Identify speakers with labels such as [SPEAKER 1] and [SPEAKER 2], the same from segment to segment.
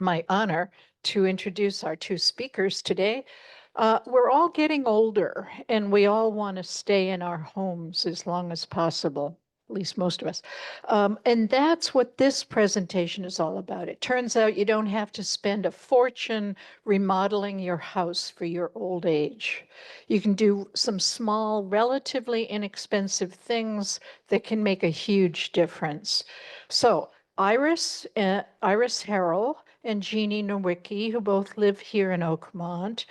[SPEAKER 1] my honor to introduce our two speakers today. We're all getting older and we all want to stay in our homes as long as possible, at least most of us. And that's what this presentation is all about. It turns out you don't have to spend a fortune remodeling your house for your old age. You can do some small, relatively inexpensive things that can make a huge difference. So Iris Harrell and Jeannie Nowicki, who both live here in Oakmont,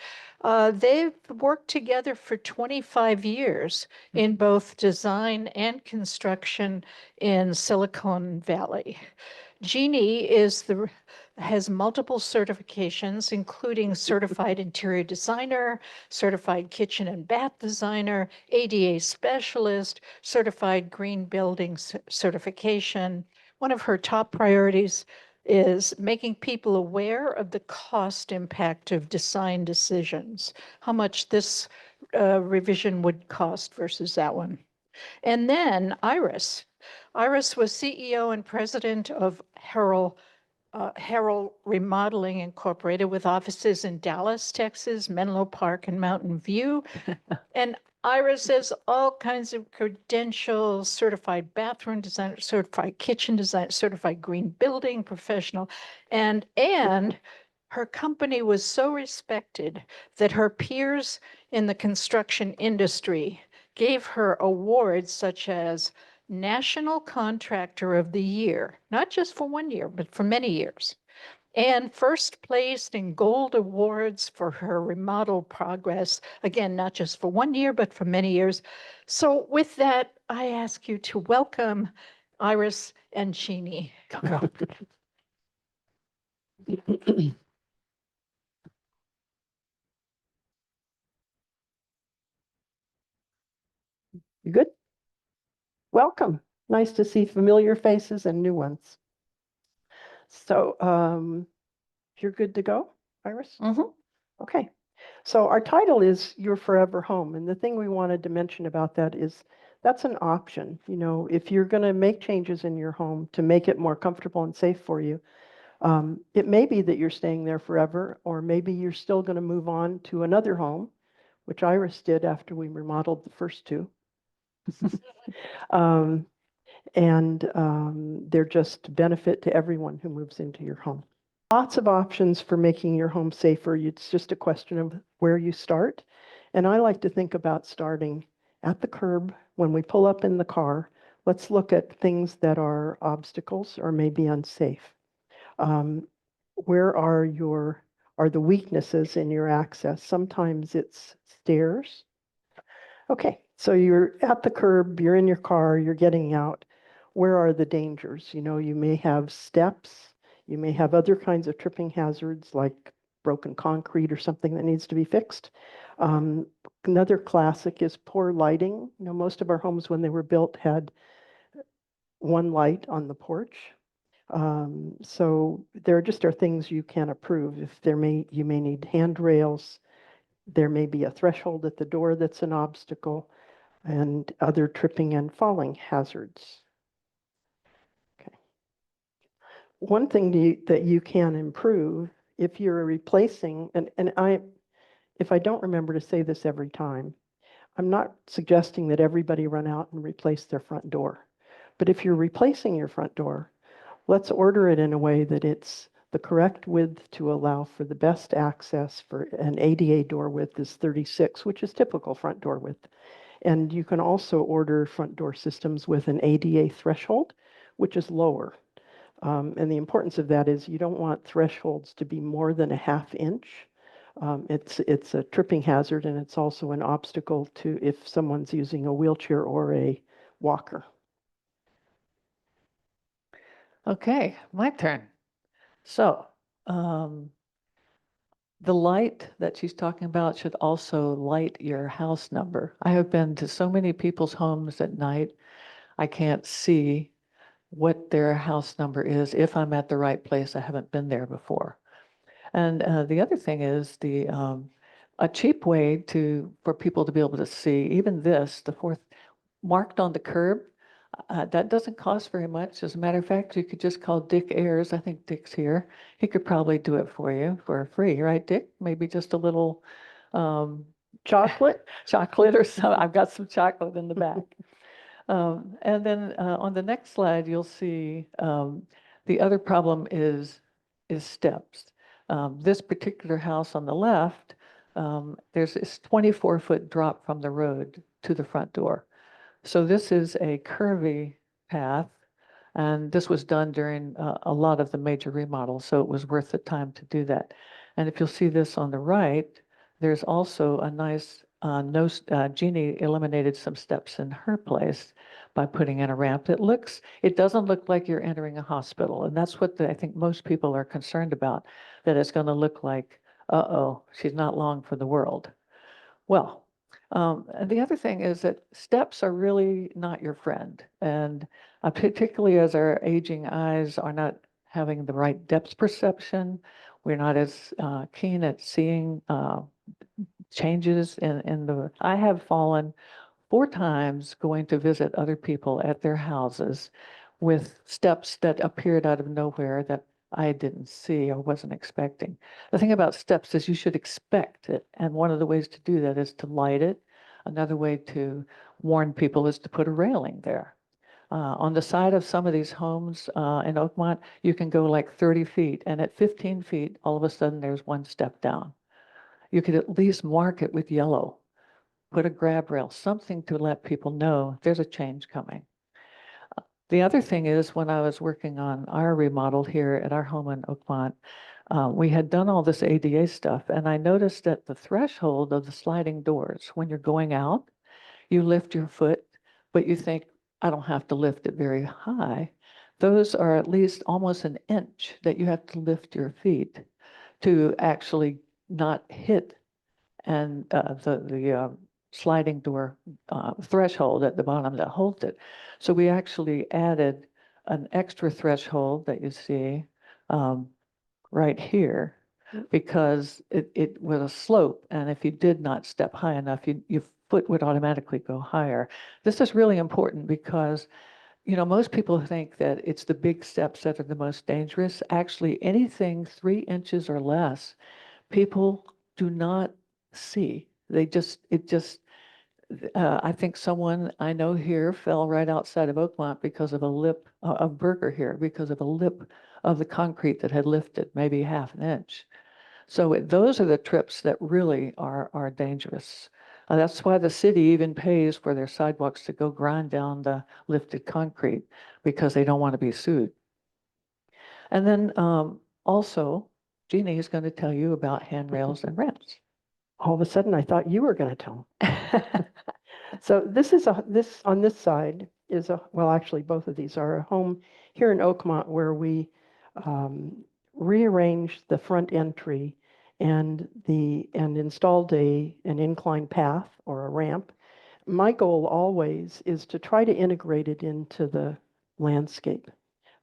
[SPEAKER 1] they've worked together for 25 years in both design and construction in Silicon Valley. Jeannie has multiple certifications, including certified interior designer, certified kitchen and bath designer, ADA specialist, certified green building certification. One of her top priorities is making people aware of the cost impact of design decisions, how much this revision would cost versus that one. And then Iris. Iris was CEO and president of Harrell Remodeling Incorporated, with offices in Dallas, Texas, Menlo Park, and Mountain View. And Iris has all kinds of credentials: certified bathroom designer, certified kitchen designer, certified green building professional. And her company was so respected that her peers in the construction industry gave her awards such as National Contractor of the Year, not just for 1 year, but for many years, and first placed in gold awards for her remodel progress, again, not just for 1 year, but for many years. So with that, I ask you to welcome Iris and Jeannie.
[SPEAKER 2] Good. Welcome. Nice to see familiar faces and new ones. So you're good to go, Iris?
[SPEAKER 1] Mm-hmm.
[SPEAKER 2] Okay. So our title is Your Forever Home. And the thing we wanted to mention about that is that's an option. You know, if you're going to make changes in your home to make it more comfortable and safe for you, it may be that you're staying there forever, or maybe you're still going to move on to another home, which Iris did after we remodeled the first two. They're just benefit to everyone who moves into your home. Lots of options for making your home safer. It's just a question of where you start. And I like to think about starting at the curb. When we pull up in the car, let's look at things that are obstacles or maybe unsafe. Where are the weaknesses in your access? Sometimes it's stairs. Okay, so you're at the curb, you're in your car, you're getting out. Where are the dangers? You know, you may have steps, you may have other kinds of tripping hazards like broken concrete or something that needs to be fixed. Another classic is poor lighting. You know, most of our homes when they were built had one light on the porch. So there just are things you can approve. If you may need handrails. There may be a threshold at the door that's an obstacle, and other tripping and falling hazards. Okay. One thing that you can improve if you're replacing, if I don't remember to say this every time, I'm not suggesting that everybody run out and replace their front door. But if you're replacing your front door, let's order it in a way that it's the correct width to allow for the best access. For an ADA door width is 36, which is typical front door width. And you can also order front door systems with an ADA threshold, which is lower. And the importance of that is you don't want thresholds to be more than a ½ inch. It's a tripping hazard, and it's also an obstacle to if someone's using a wheelchair or a walker.
[SPEAKER 3] Okay, my turn. So the light that she's talking about should also light your house number. I have been to so many people's homes at night, I can't see what their house number is if I'm at the right place. I haven't been there before. And the other thing is a cheap way for people to be able to see, even this, the fourth marked on the curb. That doesn't cost very much. As a matter of fact, you could just call Dick Ayers. I think Dick's here. He could probably do it for you for free, right, Dick? Maybe just a little
[SPEAKER 2] Chocolate?
[SPEAKER 3] chocolate or something. I've got some chocolate in the back. And then on the next slide, you'll see the other problem is steps. This particular house on the left, there's this 24-foot drop from the road to the front door. So this is a curvy path, and this was done during a lot of the major remodels, so it was worth the time to do that. And if you'll see this on the right, there's also a nice, Jeannie eliminated some steps in her place by putting in a ramp. It doesn't look like you're entering a hospital, and that's what I think most people are concerned about, that it's going to look like, uh-oh, she's not long for the world. Well, and the other thing is that steps are really not your friend. And particularly as our aging eyes are not having the right depth perception, we're not as keen at seeing changes in the. I have fallen 4 times going to visit other people at their houses with steps that appeared out of nowhere that I didn't see or wasn't expecting. The thing about steps is you should expect it. And one of the ways to do that is to light it. Another way to warn people is to put a railing there. On the side of some of these homes in Oakmont, you can go like 30 feet. And at 15 feet, all of a sudden there's 1 step down. You could at least mark it with yellow. Put a grab rail, something to let people know there's a change coming. The other thing is, when I was working on our remodel here at our home in Oakmont, we had done all this ADA stuff, and I noticed that the threshold of the sliding doors, when you're going out, you lift your foot, but you think, I don't have to lift it very high. Those are at least almost an inch that you have to lift your feet to actually not hit and the sliding door threshold at the bottom that holds it. So we actually added an extra threshold that you see right here, because it was a slope, and if you did not step high enough, your foot would automatically go higher. This is really important because, you know, most people think that it's the big steps that are the most dangerous. Actually, anything 3 inches or less, people do not see. I think someone I know here fell right outside of Oakmont because of a lip, a burger here, because of a lip of the concrete that had lifted, maybe half an inch. So those are the trips that really are dangerous. That's why the city even pays for their sidewalks to go grind down the lifted concrete, because they don't want to be sued. And then also, Jeannie is going to tell you about handrails and ramps.
[SPEAKER 2] All of a sudden, I thought you were going to tell them. So this on this side is well, actually, both of these are a home here in Oakmont where we rearranged the front entry and installed an incline path or a ramp. My goal always is to try to integrate it into the landscape.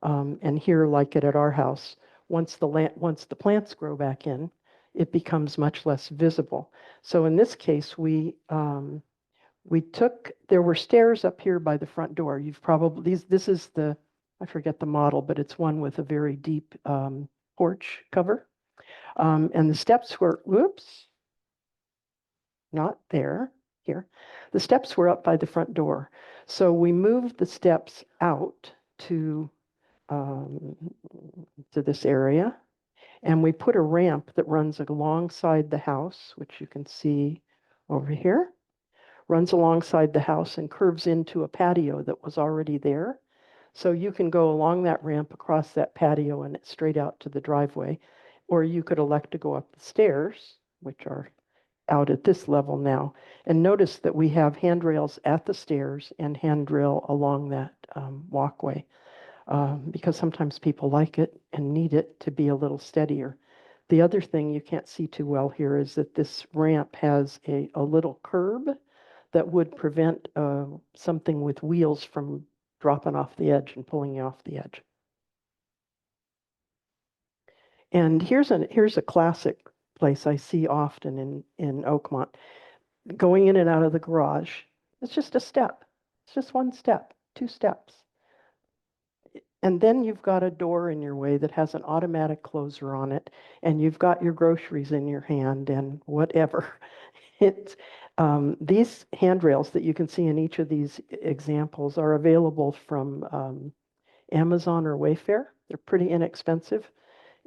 [SPEAKER 2] And here, like it at our house, once the plants grow back in, it becomes much less visible. So in this case, there were stairs up here by the front door. You've probably, this is I forget the model, but it's one with a very deep porch cover. And the steps were, whoops, not there, here. The steps were up by the front door. So we moved the steps out to this area, and we put a ramp that runs alongside the house, which you can see over here, runs alongside the house and curves into a patio that was already there. So you can go along that ramp across that patio and straight out to the driveway, or you could elect to go up the stairs, which are out at this level now. And notice that we have handrails at the stairs and handrail along that walkway. Because sometimes people like it and need it to be a little steadier. The other thing you can't see too well here is that this ramp has a little curb that would prevent something with wheels from dropping off the edge and pulling you off the edge. And here's a classic place I see often in Oakmont. Going in and out of the garage, it's just a step. It's just 1 step, 2 steps. And then you've got a door in your way that has an automatic closer on it, and you've got your groceries in your hand and whatever. It's, these handrails that you can see in each of these examples are available from Amazon or Wayfair. They're pretty inexpensive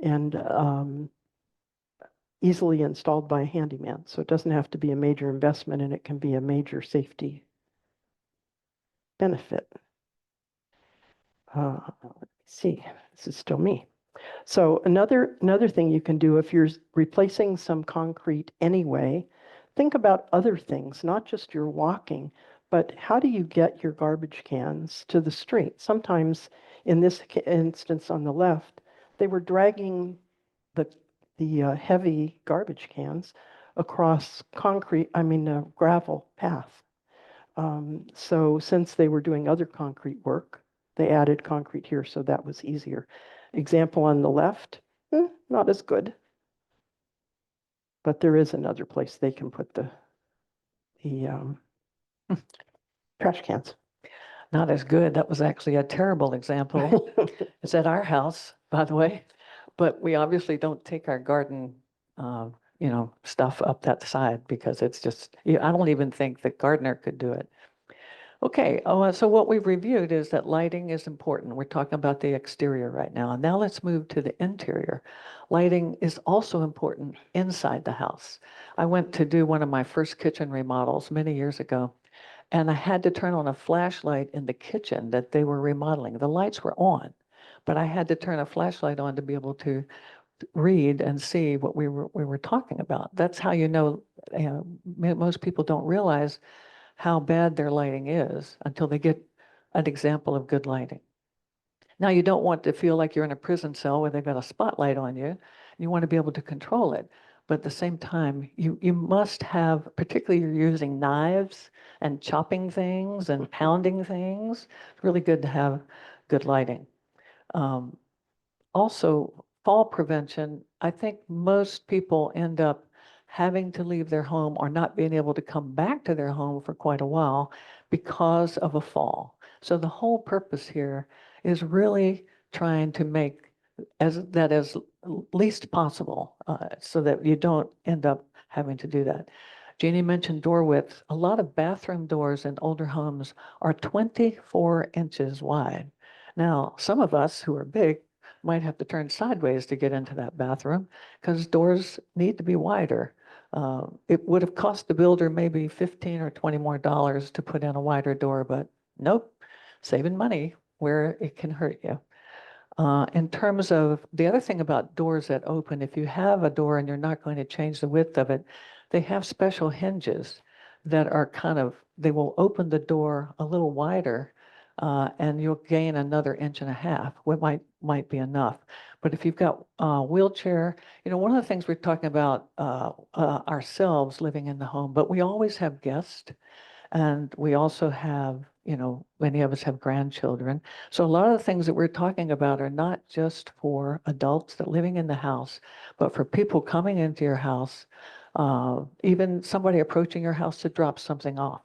[SPEAKER 2] and easily installed by a handyman. So it doesn't have to be a major investment, and it can be a major safety benefit. Let me see, this is still me. So another thing you can do if you're replacing some concrete anyway, think about other things, not just your walking, but how do you get your garbage cans to the street? Sometimes, in this instance on the left, they were dragging the heavy garbage cans across gravel path. So since they were doing other concrete work, they added concrete here, so that was easier. Example on the left, not as good. But there is another place they can put the trash cans.
[SPEAKER 3] Not as good. That was actually a terrible example. It's at our house, by the way, but we obviously don't take our garden, stuff up that side because it's just, I don't even think the gardener could do it. Okay, so what we've reviewed is that lighting is important. We're talking about the exterior right now. And now let's move to the interior. Lighting is also important inside the house. I went to do one of my first kitchen remodels many years ago, and I had to turn on a flashlight in the kitchen that they were remodeling. The lights were on, but I had to turn a flashlight on to be able to read and see what we were talking about. That's how most people don't realize how bad their lighting is until they get an example of good lighting. Now, you don't want to feel like you're in a prison cell where they've got a spotlight on you. You want to be able to control it. But at the same time, you must have, particularly you're using knives and chopping things and pounding things. It's really good to have good lighting. Also, fall prevention, I think most people end up having to leave their home or not being able to come back to their home for quite a while because of a fall. So the whole purpose here is really trying to make that as least possible so that you don't end up having to do that. Jeannie mentioned door width. A lot of bathroom doors in older homes are 24 inches wide. Now, some of us who are big might have to turn sideways to get into that bathroom because doors need to be wider. It would have cost the builder maybe $15 or $20 more to put in a wider door, but nope, saving money where it can hurt you. In terms of the other thing about doors that open, if you have a door and you're not going to change the width of it, they have special hinges that are they will open the door a little wider and you'll gain another 1.5 inches, what might be enough. But if you've got a wheelchair, one of the things we're talking about ourselves living in the home, but we always have guests, and we also have, many of us have grandchildren. So a lot of the things that we're talking about are not just for adults that living in the house, but for people coming into your house, even somebody approaching your house to drop something off.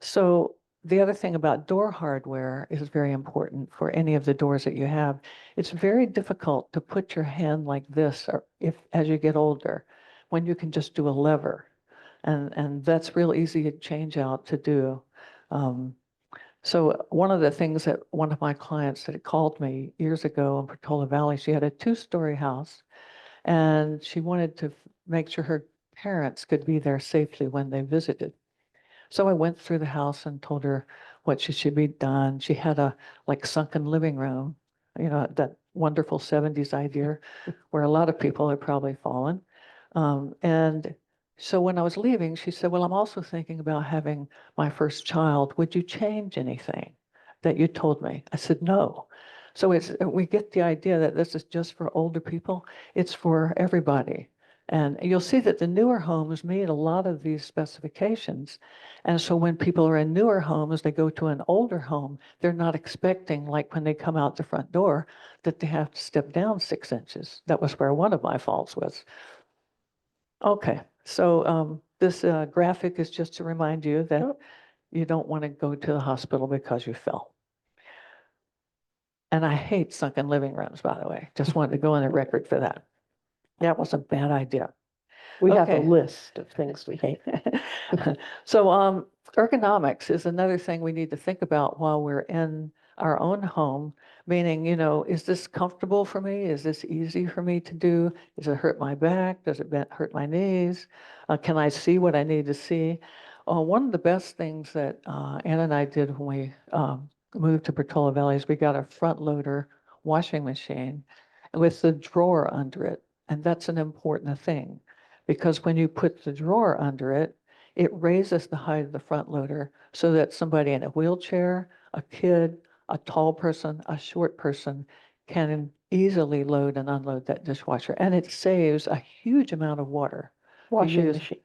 [SPEAKER 3] So the other thing about door hardware is very important for any of the doors that you have. It's very difficult to put your hand like this, or as you get older, when you can just do a lever. And that's real easy to change out to do. So one of the things that one of my clients that called me years ago in Portola Valley, she had a 2-story house, and she wanted to make sure her parents could be there safely when they visited. So I went through the house and told her what should be done. She had a sunken living room, that wonderful 70s idea where a lot of people had probably fallen. And so when I was leaving, she said, well, I'm also thinking about having my first child. Would you change anything that you told me? I said, no. So we get the idea that this is just for older people. It's for everybody. And you'll see that the newer homes meet a lot of these specifications. And so when people are in newer homes, they go to an older home, they're not expecting, like when they come out the front door, that they have to step down 6 inches. That was where one of my faults was. Okay, so this graphic is just to remind you that you don't want to go to the hospital because you fell. And I hate sunken living rooms, by the way. Just wanted to go on the record for that. That was a bad idea.
[SPEAKER 2] We have a
[SPEAKER 3] Okay.
[SPEAKER 2] list of things we hate.
[SPEAKER 3] So ergonomics is another thing we need to think about while we're in our own home, meaning, is this comfortable for me? Is this easy for me to do? Does it hurt my back? Does it hurt my knees? Can I see what I need to see? One of the best things that Ann and I did when we moved to Portola Valley is we got a front loader washing machine with the drawer under it. And that's an important thing, because when you put the drawer under it, it raises the height of the front loader so that somebody in a wheelchair, a kid, a tall person, a short person can easily load and unload that dishwasher. And it saves a huge amount of water.
[SPEAKER 2] Washing
[SPEAKER 3] use-
[SPEAKER 2] machine.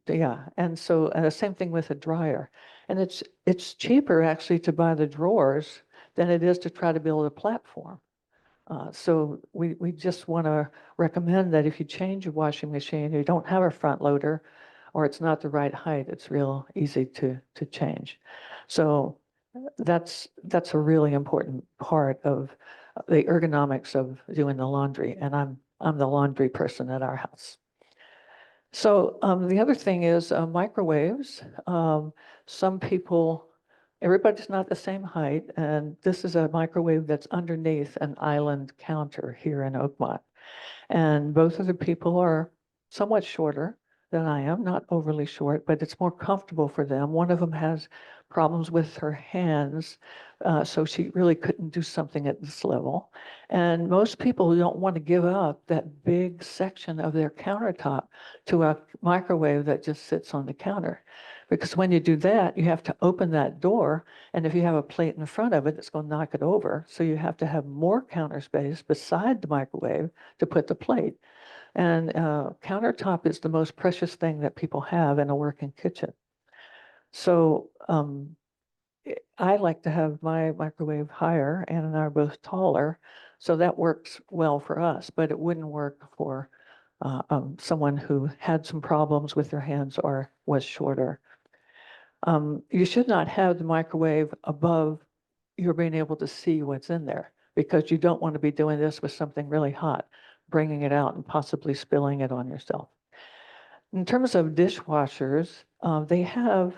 [SPEAKER 3] Yeah, and the same thing with a dryer. And it's cheaper actually to buy the drawers than it is to try to build a platform. So we just want to recommend that if you change your washing machine, you don't have a front loader, or it's not the right height, it's real easy to change. So that's a really important part of the ergonomics of doing the laundry. And I'm the laundry person at our house. So the other thing is microwaves. Some people, everybody's not the same height, and this is a microwave that's underneath an island counter here in Oakmont. And both of the people are somewhat shorter than I am, not overly short, but it's more comfortable for them. One of them has problems with her hands, so she really couldn't do something at this level. And most people don't want to give up that big section of their countertop to a microwave that just sits on the counter. Because when you do that, you have to open that door, and if you have a plate in front of it, it's going to knock it over. So you have to have more counter space beside the microwave to put the plate. And countertop is the most precious thing that people have in a working kitchen. So I like to have my microwave higher. Ann and I are both taller, so that works well for us, but it wouldn't work for someone who had some problems with their hands or was shorter. You should not have the microwave above your being able to see what's in there, because you don't want to be doing this with something really hot, bringing it out and possibly spilling it on yourself. In terms of dishwashers, they have,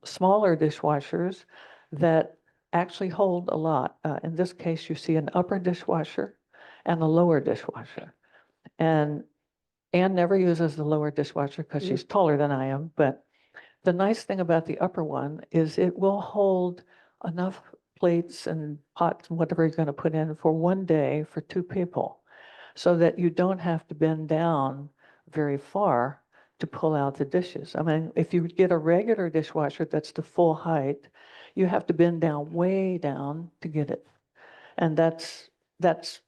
[SPEAKER 3] smaller dishwashers that actually hold a lot. In this case, you see an upper dishwasher and a lower dishwasher. And Anne never uses the lower dishwasher because she's taller than I am, but the nice thing about the upper one is it will hold enough plates and pots and whatever you're going to put in for one day for two people, so that you don't have to bend down very far to pull out the dishes. I mean, if you get a regular dishwasher that's the full height, you have to bend down way down to get it. And that's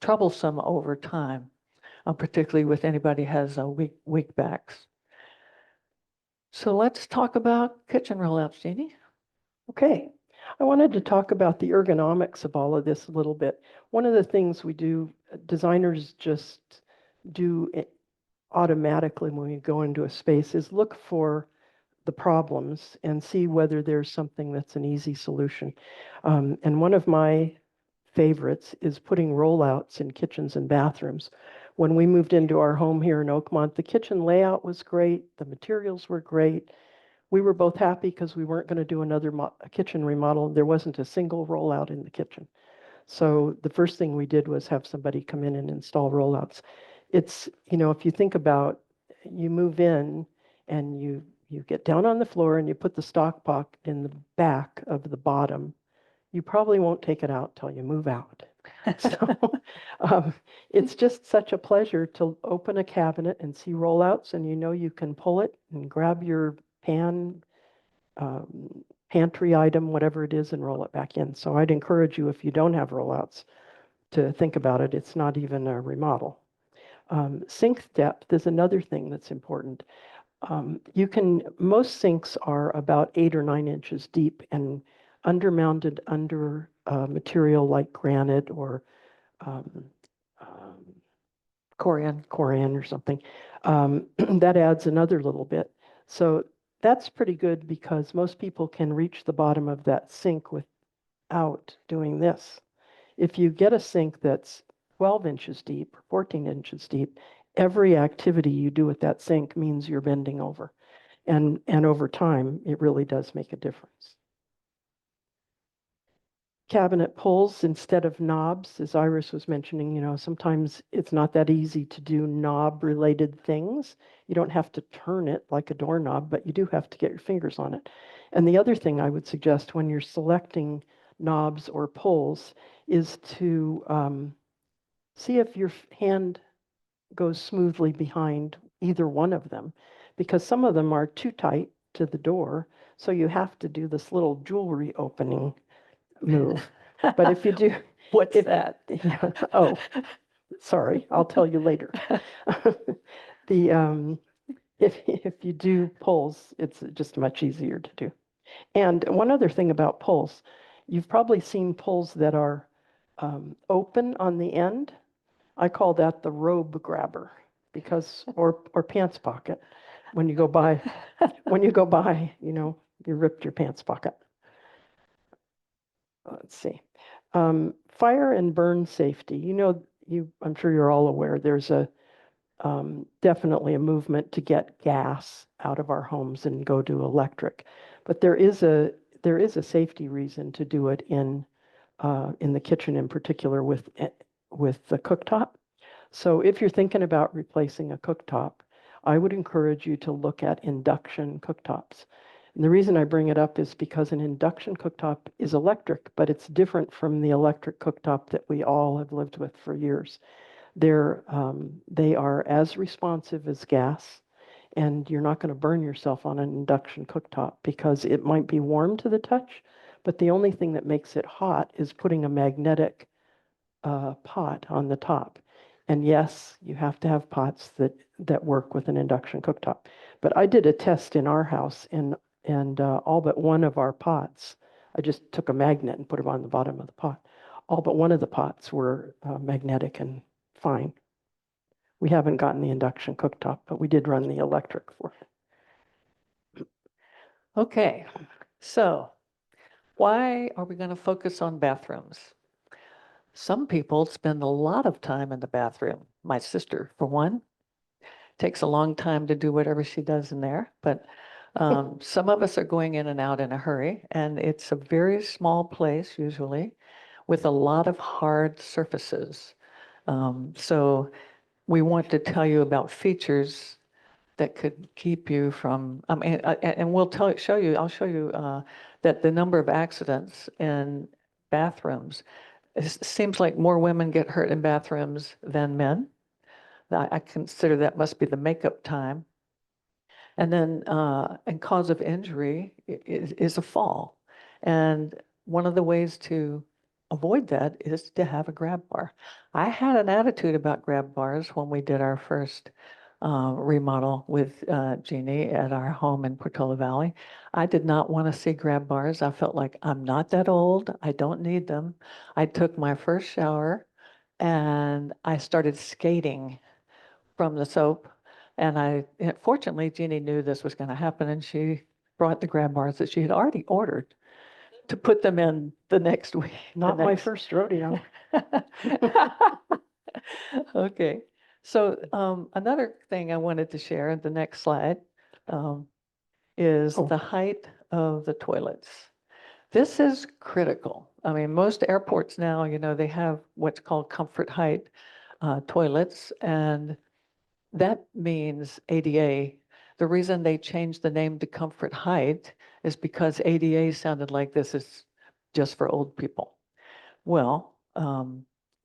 [SPEAKER 3] troublesome over time, particularly with anybody has a weak backs. So let's talk about kitchen rollouts, Jeannie.
[SPEAKER 2] Okay. I wanted to talk about the ergonomics of all of this a little bit. One of the things we do, designers just do it automatically when we go into a space, is look for the problems and see whether there's something that's an easy solution. And one of my favorites is putting rollouts in kitchens and bathrooms. When we moved into our home here in Oakmont, the kitchen layout was great, the materials were great. We were both happy because we weren't going to do another kitchen remodel. There wasn't a single rollout in the kitchen. So the first thing we did was have somebody come in and install rollouts. It's, if you think about, you move in and you get down on the floor and you put the stock pot in the back of the bottom, you probably won't take it out till you move out. So it's just such a pleasure to open a cabinet and see rollouts, and you can pull it and grab your pantry item, whatever it is, and roll it back in. So I'd encourage you, if you don't have rollouts, to think about it. It's not even a remodel. Sink depth is another thing that's important. Most sinks are about 8 or 9 inches deep and undermounted under material like granite or
[SPEAKER 3] Corian.
[SPEAKER 2] or something. That adds another little bit. So That's pretty good because most people can reach the bottom of that sink without doing this. If you get a sink that's 12 inches deep, 14 inches deep, every activity you do with that sink means you're bending over. And over time, it really does make a difference. Cabinet pulls instead of knobs, as Iris was mentioning, sometimes it's not that easy to do knob-related things. You don't have to turn it like a doorknob, but you do have to get your fingers on it. And the other thing I would suggest when you're selecting knobs or pulls is to see if your hand goes smoothly behind either one of them, because some of them are too tight to the door, so you have to do this little jewelry opening move. But if you do,
[SPEAKER 3] What's
[SPEAKER 2] if,
[SPEAKER 3] that?
[SPEAKER 2] yeah, oh, sorry, I'll tell you later. If you do pulls, it's just much easier to do. And one other thing about pulls, you've probably seen pulls that are open on the end. I call that the robe grabber, because or pants pocket. When you go by, you ripped your pants pocket. Let's see. Fire and burn safety. I'm sure you're all aware there's definitely a movement to get gas out of our homes and go to electric, but there is a safety reason to do it in the kitchen, in particular with the cooktop. So if you're thinking about replacing a cooktop, I would encourage you to look at induction cooktops. And the reason I bring it up is because an induction cooktop is electric, but it's different from the electric cooktop that we all have lived with for years. They are as responsive as gas, and you're not going to burn yourself on an induction cooktop because it might be warm to the touch, but the only thing that makes it hot is putting a magnetic pot on the top. And yes, you have to have pots that work with an induction cooktop. But I did a test in our house, and all but one of our pots, I just took a magnet and put it on the bottom of the pot. All but one of the pots were magnetic and fine. We haven't gotten the induction cooktop, but we did run the electric for it.
[SPEAKER 3] Okay, so why are we going to focus on bathrooms? Some people spend a lot of time in the bathroom. My sister, for one, takes a long time to do whatever she does in there, but some of us are going in and out in a hurry, and it's a very small place usually with a lot of hard surfaces. So we want to tell you about features that could keep you from, and I'll show you that the number of accidents in bathrooms, it seems like more women get hurt in bathrooms than men. I consider that must be the makeup time. And then, and cause of injury is a fall. And one of the ways to avoid that is to have a grab bar. I had an attitude about grab bars when we did our first remodel with Jeannie at our home in Portola Valley. I did not want to see grab bars. I felt like I'm not that old. I don't need them. I took my first shower and I started skating from the soap. And fortunately, Jeannie knew this was going to happen, and she brought the grab bars that she had already ordered to put them in the next week.
[SPEAKER 2] Not my first rodeo.
[SPEAKER 3] Okay, so another thing I wanted to share in the next slide is the height of the toilets. This is critical. I mean, most airports now, they have what's called comfort height toilets, and that means ADA. The reason they changed the name to comfort height is because ADA sounded like this is just for old people. Well,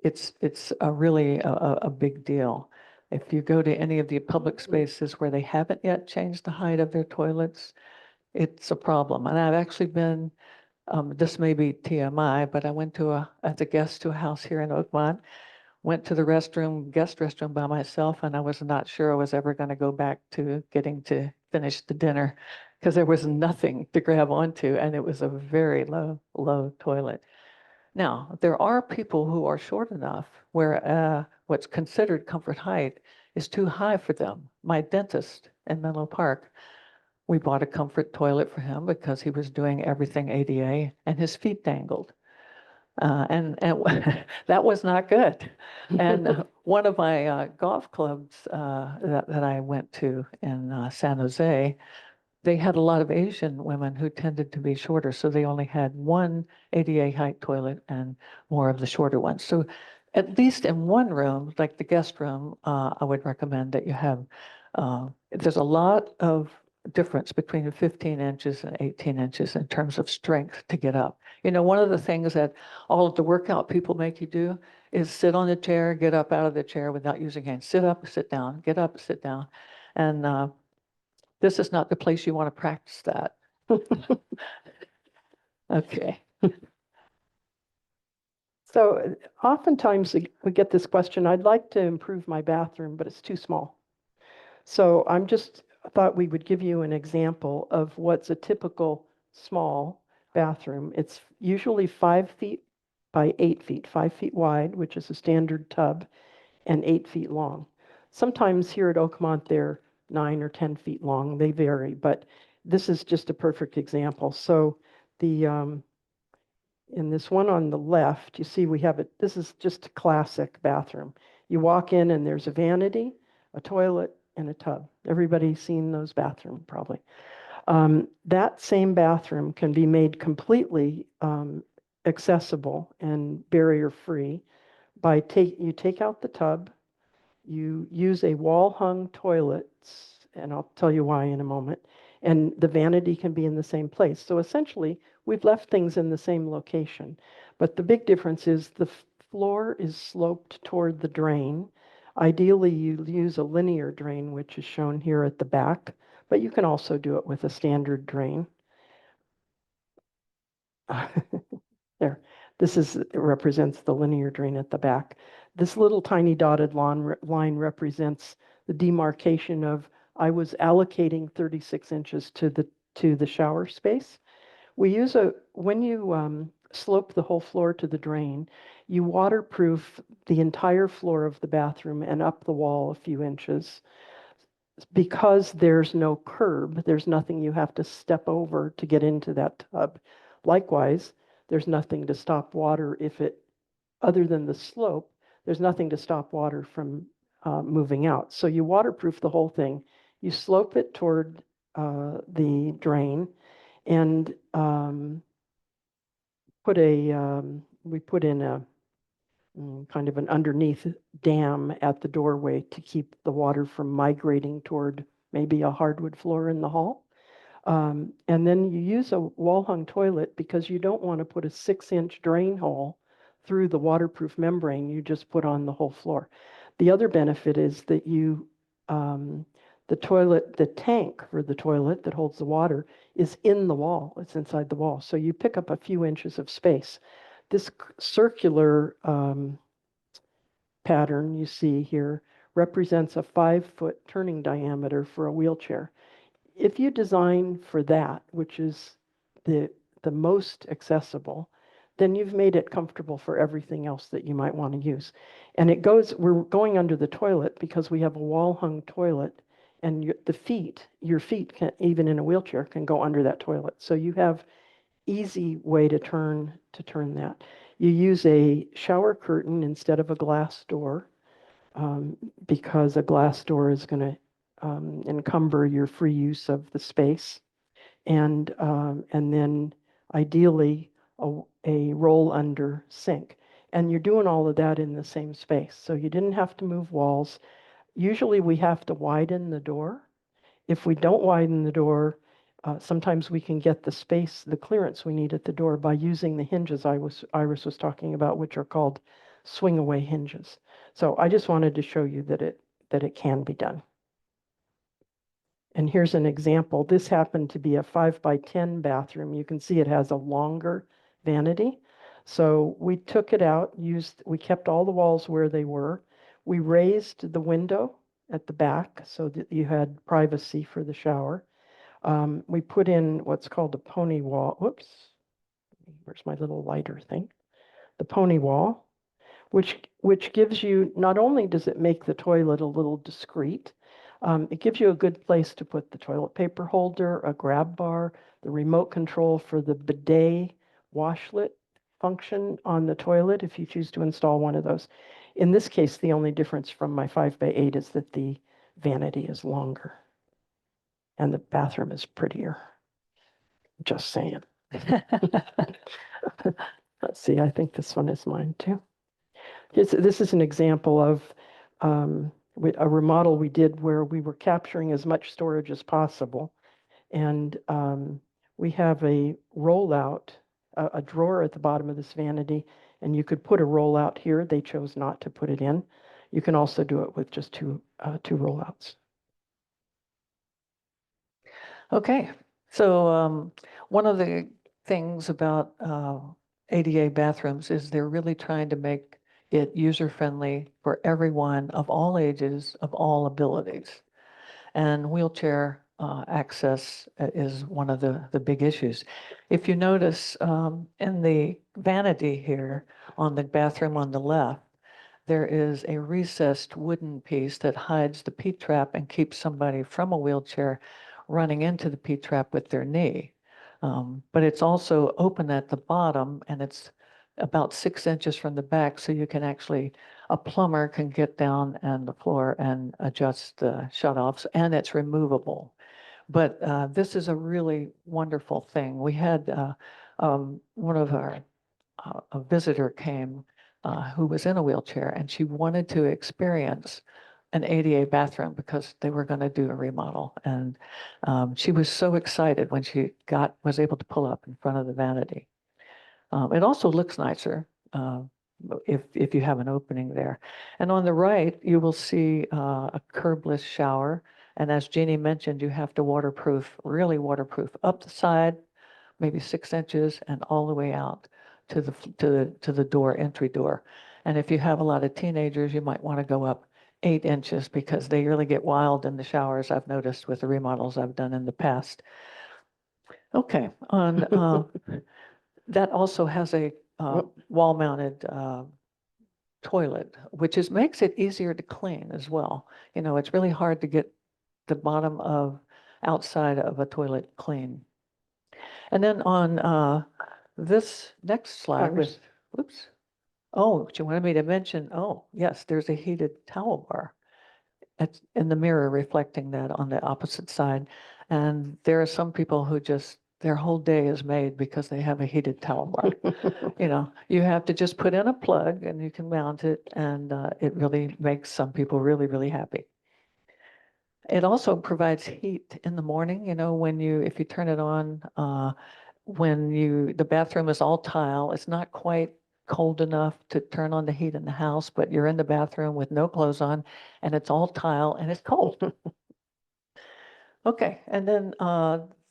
[SPEAKER 3] it's really a big deal. If you go to any of the public spaces where they haven't yet changed the height of their toilets, it's a problem. And I've actually been, this may be TMI, but I went as a guest to a house here in Oakmont, went to the guest restroom by myself, and I was not sure I was ever going to go back to getting to finish the dinner because there was nothing to grab onto, and it was a very low toilet. Now, there are people who are short enough where what's considered comfort height is too high for them. My dentist in Menlo Park We bought a comfort toilet for him because he was doing everything ADA and his feet dangled. And that was not good. And one of my golf clubs that I went to in San Jose, they had a lot of Asian women who tended to be shorter. So they only had one ADA height toilet and more of the shorter ones. So at least in one room, like the guest room, I would recommend that you have, there's a lot of difference between 15 inches and 18 inches in terms of strength to get up. You know, one of the things that all of the workout people make you do is sit on the chair, get up out of the chair without using hands. Sit up, sit down, get up, sit down. And this is not the place you want to practice that. Okay.
[SPEAKER 2] So oftentimes we get this question, I'd like to improve my bathroom, but it's too small. So I thought we would give you an example of what's a typical small bathroom. It's usually 5 feet by 8 feet, 5 feet wide, which is a standard tub, and 8 feet long. Sometimes here at Oakmont, they're 9 or 10 feet long. They vary, but this is just a perfect example. So the in this one on the left, you see we have it. This is just a classic bathroom. You walk in and there's a vanity, a toilet, and a tub. Everybody's seen those bathrooms probably. That same bathroom can be made completely accessible and barrier-free by you take out the tub, you use a wall-hung toilet, and I'll tell you why in a moment, and the vanity can be in the same place. So essentially, we've left things in the same location. But the big difference is the floor is sloped toward the drain. Ideally, you use a linear drain, which is shown here at the back, but you can also do it with a standard drain. There. It represents the linear drain at the back. This little tiny dotted line represents the demarcation of I was allocating 36 inches to the shower space. When you slope the whole floor to the drain, you waterproof the entire floor of the bathroom and up the wall a few inches. Because there's no curb, there's nothing you have to step over to get into that tub. Likewise, there's nothing to stop water other than the slope, there's nothing to stop water from moving out. So you waterproof the whole thing. You slope it toward the drain and we put in a kind of an underneath dam at the doorway to keep the water from migrating toward maybe a hardwood floor in the hall. And then you use a wall-hung toilet because you don't want to put a 6-inch drain hole through the waterproof membrane. You just put on the whole floor. The other benefit is that the tank for the toilet that holds the water is in the wall. It's inside the wall. So you pick up a few inches of space. This circular pattern you see here represents a 5-foot turning diameter for a wheelchair. If you design for that, which is the most accessible, then you've made it comfortable for everything else that you might want to use. And we're going under the toilet because we have a wall-hung toilet, and your feet can, even in a wheelchair, can go under that toilet. So you have easy way to turn that. You use a shower curtain instead of a glass door because a glass door is going to encumber your free use of the space, and then ideally a roll under sink. And you're doing all of that in the same space, so you didn't have to move walls. Usually we have to widen the door. If we don't widen the door, sometimes we can get the clearance we need at the door by using the hinges Iris was talking about, which are called swing away hinges. So I just wanted to show you that it can be done. And here's an example. This happened to be a 5x10 bathroom. You can see it has a longer vanity. So we took it out, we kept all the walls where they were. We raised the window at the back so that you had privacy for the shower. We put in what's called a pony wall. Whoops, where's my little lighter thing? The pony wall, which gives you, not only does it make the toilet a little discreet, It gives you a good place to put the toilet paper holder, a grab bar, the remote control for the bidet washlet function on the toilet if you choose to install one of those. In this case, the only difference from my 5x8 is that the vanity is longer and the bathroom is prettier. Just saying. Let's see, I think this one is mine too. This is an example of a remodel we did where we were capturing as much storage as possible. And we have a rollout, a drawer at the bottom of this vanity, and you could put a rollout here. They chose not to put it in. You can also do it with just two rollouts.
[SPEAKER 3] Okay, so one of the things about ADA bathrooms is they're really trying to make it user-friendly for everyone of all ages, of all abilities. And wheelchair access is one of the big issues. If you notice in the vanity here on the bathroom on the left, there is a recessed wooden piece that hides the P-trap and keeps somebody from a wheelchair running into the P-trap with their knee. But it's also open at the bottom and it's about 6 inches from the back, so you can actually, a plumber can get down on the floor and adjust the shutoffs, and it's removable. But this is a really wonderful thing. We had one of our, a visitor came who was in a wheelchair, and she wanted to experience an ADA bathroom because they were going to do a remodel. And she was so excited when she was able to pull up in front of the vanity. It also looks nicer if you have an opening there. And on the right, you will see a curbless shower. And as Jeannie mentioned, you have to really waterproof up the side, maybe 6 inches, and all the way out to the door, entry door. And if you have a lot of teenagers, you might want to go up 8 inches because they really get wild in the showers, I've noticed with the remodels I've done in the past. Okay, on that also has a wall-mounted toilet, which makes it easier to clean as well. You know, it's really hard to get the bottom of outside of a toilet clean. And then on this next slide with, oops. Oh, you wanted me to mention, oh, yes, there's a heated towel bar. It's in the mirror reflecting that on the opposite side. And there are some people who just, their whole day is made because they have a heated towel bar. You know, you have to just put in a plug and you can mount it, and it really makes some people really, really happy. It also provides heat in the morning, you know, if you turn it on, the bathroom is all tile, it's not quite cold enough to turn on the heat in the house, but you're in the bathroom with no clothes on and it's all tile and it's cold. Okay, and then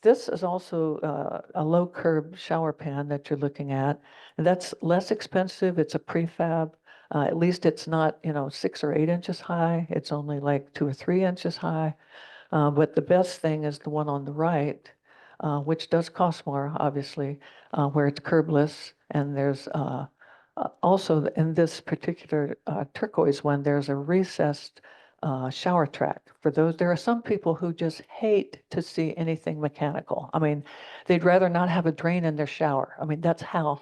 [SPEAKER 3] this is also a low curb shower pan that you're looking at. And that's less expensive. It's a prefab. At least it's not, 6 or 8 inches high. It's only like 2 or 3 inches high. But the best thing is the one on the right, which does cost more, obviously, where it's curbless. And there's also in this particular turquoise one, there's a recessed shower track. For those, there are some people who just hate to see anything mechanical. I mean, they'd rather not have a drain in their shower. I mean, that's how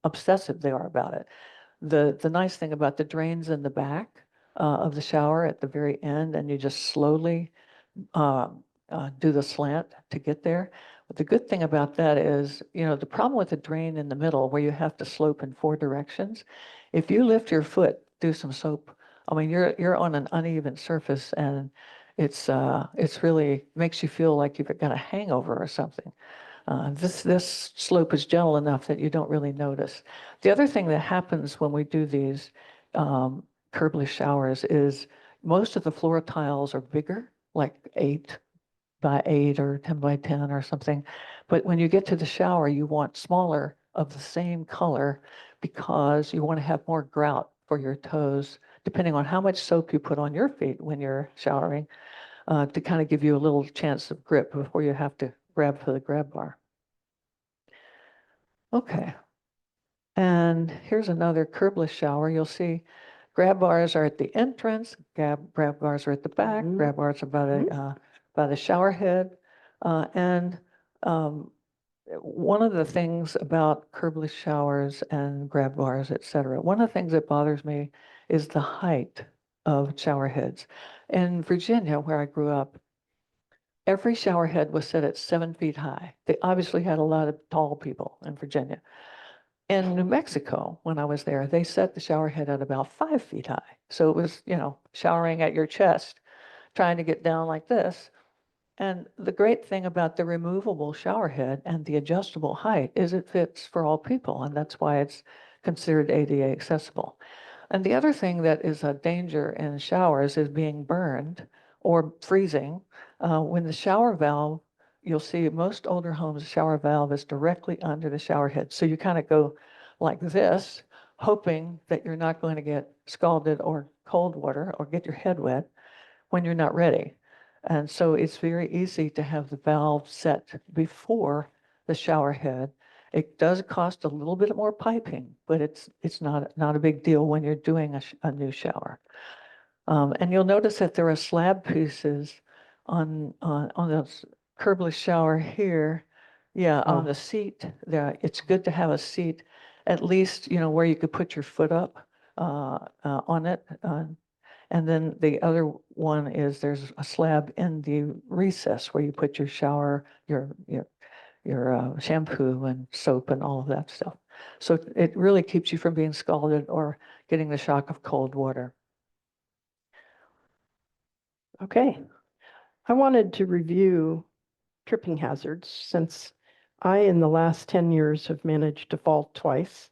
[SPEAKER 3] obsessive they are about it. The nice thing about the drains in the back of the shower at the very end, and you just slowly do the slant to get there. But the good thing about that is, the problem with the drain in the middle where you have to slope in 4 directions, if you lift your foot, do some soap, I mean, you're on an uneven surface, and it's really makes you feel like you've got a hangover or something. This slope is gentle enough that you don't really notice. The other thing that happens when we do these curbless showers is most of the floor tiles are bigger, like 8 by 8 or 10 by 10 or something. But when you get to the shower, you want smaller of the same color because you want to have more grout for your toes, depending on how much soap you put on your feet when you're showering, to kind of give you a little chance of grip before you have to grab for the grab bar. Okay. And here's another curbless shower. You'll see Grab bars are at the entrance, grab bars are at the back,
[SPEAKER 2] Mhm.
[SPEAKER 3] grab bars are by the shower head. And one of the things about curbless showers and grab bars, et cetera, one of the things that bothers me is the height of shower heads. In Virginia, where I grew up, every shower head was set at 7 feet high. They obviously had a lot of tall people in Virginia. In New Mexico, when I was there, they set the shower head at about 5 feet high. So it was, showering at your chest, trying to get down like this. And the great thing about the removable shower head and the adjustable height is it fits for all people, and that's why it's considered ADA accessible. And the other thing that is a danger in showers is being burned or freezing. When the shower valve, you'll see most older homes, the shower valve is directly under the shower head. So you kind of go like this, hoping that you're not going to get scalded or cold water or get your head wet when you're not ready. And so it's very easy to have the valve set before the shower head. It does cost a little bit more piping, but it's not a big deal when you're doing a new shower. And you'll notice that there are slab pieces on the curbless shower here. Yeah, on the seat there. It's good to have a seat, at least where you could put your foot up on it. And then the other one is there's a slab in the recess where you put your shower, your shampoo and soap and all of that stuff. So it really keeps you from being scalded or getting the shock of cold water.
[SPEAKER 2] Okay. I wanted to review tripping hazards since I, in the last 10 years, have managed to fall twice,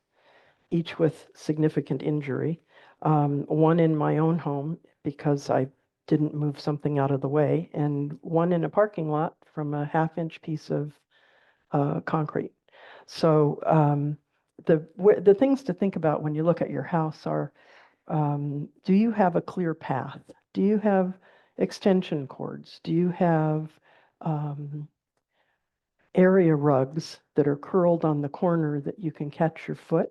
[SPEAKER 2] each with significant injury. One in my own home because I didn't move something out of the way, and one in a parking lot from a half-inch piece of concrete. So the things to think about when you look at your house are, do you have a clear path? Do you have extension cords? Do you have area rugs that are curled on the corner that you can catch your foot?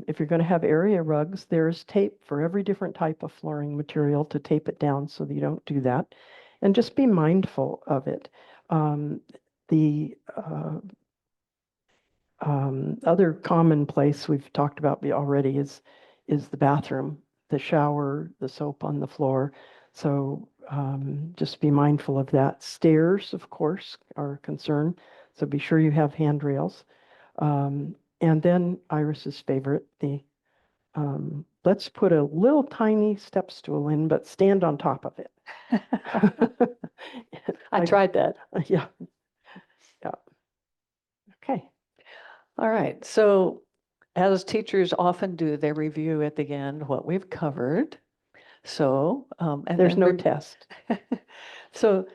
[SPEAKER 2] If you're going to have area rugs, there's tape for every different type of flooring material to tape it down so that you don't do that. And just be mindful of it. The other common place we've talked about already is the bathroom, the shower, the soap on the floor. So just be mindful of that. Stairs, of course, are a concern. So be sure you have handrails. And then Iris's favorite, let's put a little tiny step stool in, but stand on top of it.
[SPEAKER 3] I tried that.
[SPEAKER 2] Yeah. Yeah. Okay.
[SPEAKER 3] All right. So as teachers often do, they review at the end what we've covered. So, and
[SPEAKER 2] There's
[SPEAKER 3] then
[SPEAKER 2] no test.
[SPEAKER 3] So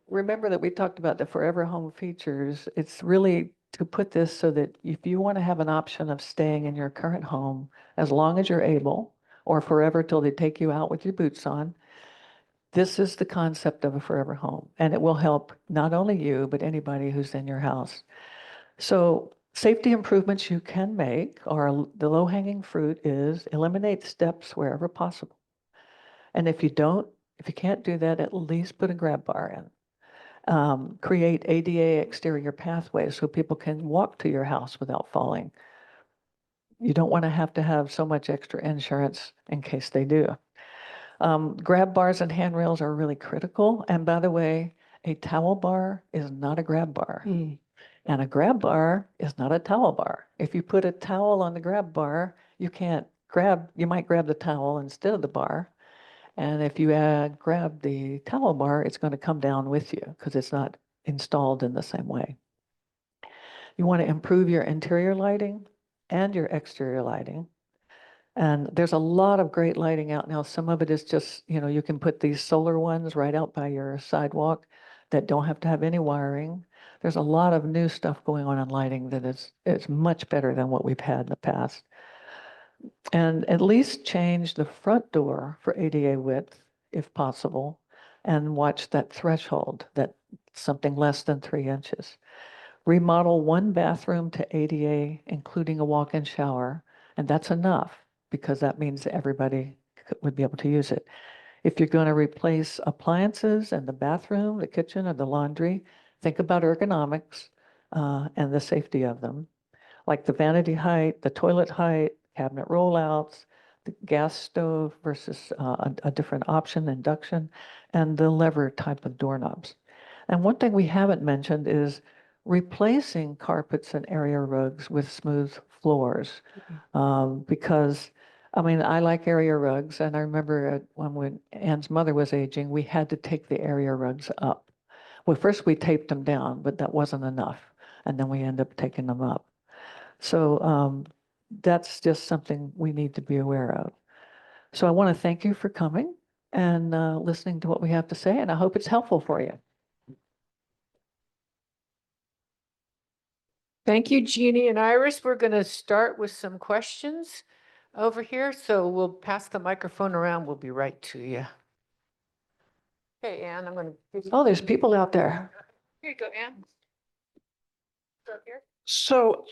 [SPEAKER 3] remember that we talked about the forever home features. It's really to put this so that if you want to have an option of staying in your current home as long as you're able, or forever till they take you out with your boots on, this is the concept of a forever home. And it will help not only you, but anybody who's in your house. So safety improvements you can make, or the low-hanging fruit is eliminate steps wherever possible. And if you can't do that, at least put a grab bar in. Create ADA exterior pathways so people can walk to your house without falling. You don't want to have so much extra insurance in case they do. Grab bars and handrails are really critical. And by the way, a towel bar is not a grab bar.
[SPEAKER 2] Mm.
[SPEAKER 3] And a grab bar is not a towel bar. If you put a towel on the grab bar, you might grab the towel instead of the bar. And if you grab the towel bar, it's going to come down with you because it's not installed in the same way. You want to improve your interior lighting and your exterior lighting. And there's a lot of great lighting out now. Some of it is just, you can put these solar ones right out by your sidewalk that don't have to have any wiring. There's a lot of new stuff going on in lighting that is much better than what we've had in the past. And at least change the front door for ADA width, if possible, and watch that threshold, that something less than 3 inches. Remodel one bathroom to ADA, including a walk-in shower, and that's enough. because that means everybody would be able to use it. If you're going to replace appliances in the bathroom, the kitchen, or the laundry, think about ergonomics and the safety of them, like the vanity height, the toilet height, cabinet rollouts, the gas stove versus a different option, induction, and the lever type of doorknobs. And one thing we haven't mentioned is replacing carpets and area rugs with smooth floors. Because, I mean, I like area rugs, and I remember when Anne's mother was aging, we had to take the area rugs up. Well, first we taped them down, but that wasn't enough, and then we ended up taking them up. So that's just something we need to be aware of. So I want to thank you for coming and listening to what we have to say, and I hope it's helpful for you.
[SPEAKER 4] Thank you, Jeannie and Iris. We're going to start with some questions over here. So we'll pass the microphone around. We'll be right to you. Okay, Anne, I'm going to.
[SPEAKER 3] Oh, there's people out there.
[SPEAKER 4] Here you go, Anne. Start here.
[SPEAKER 5] So,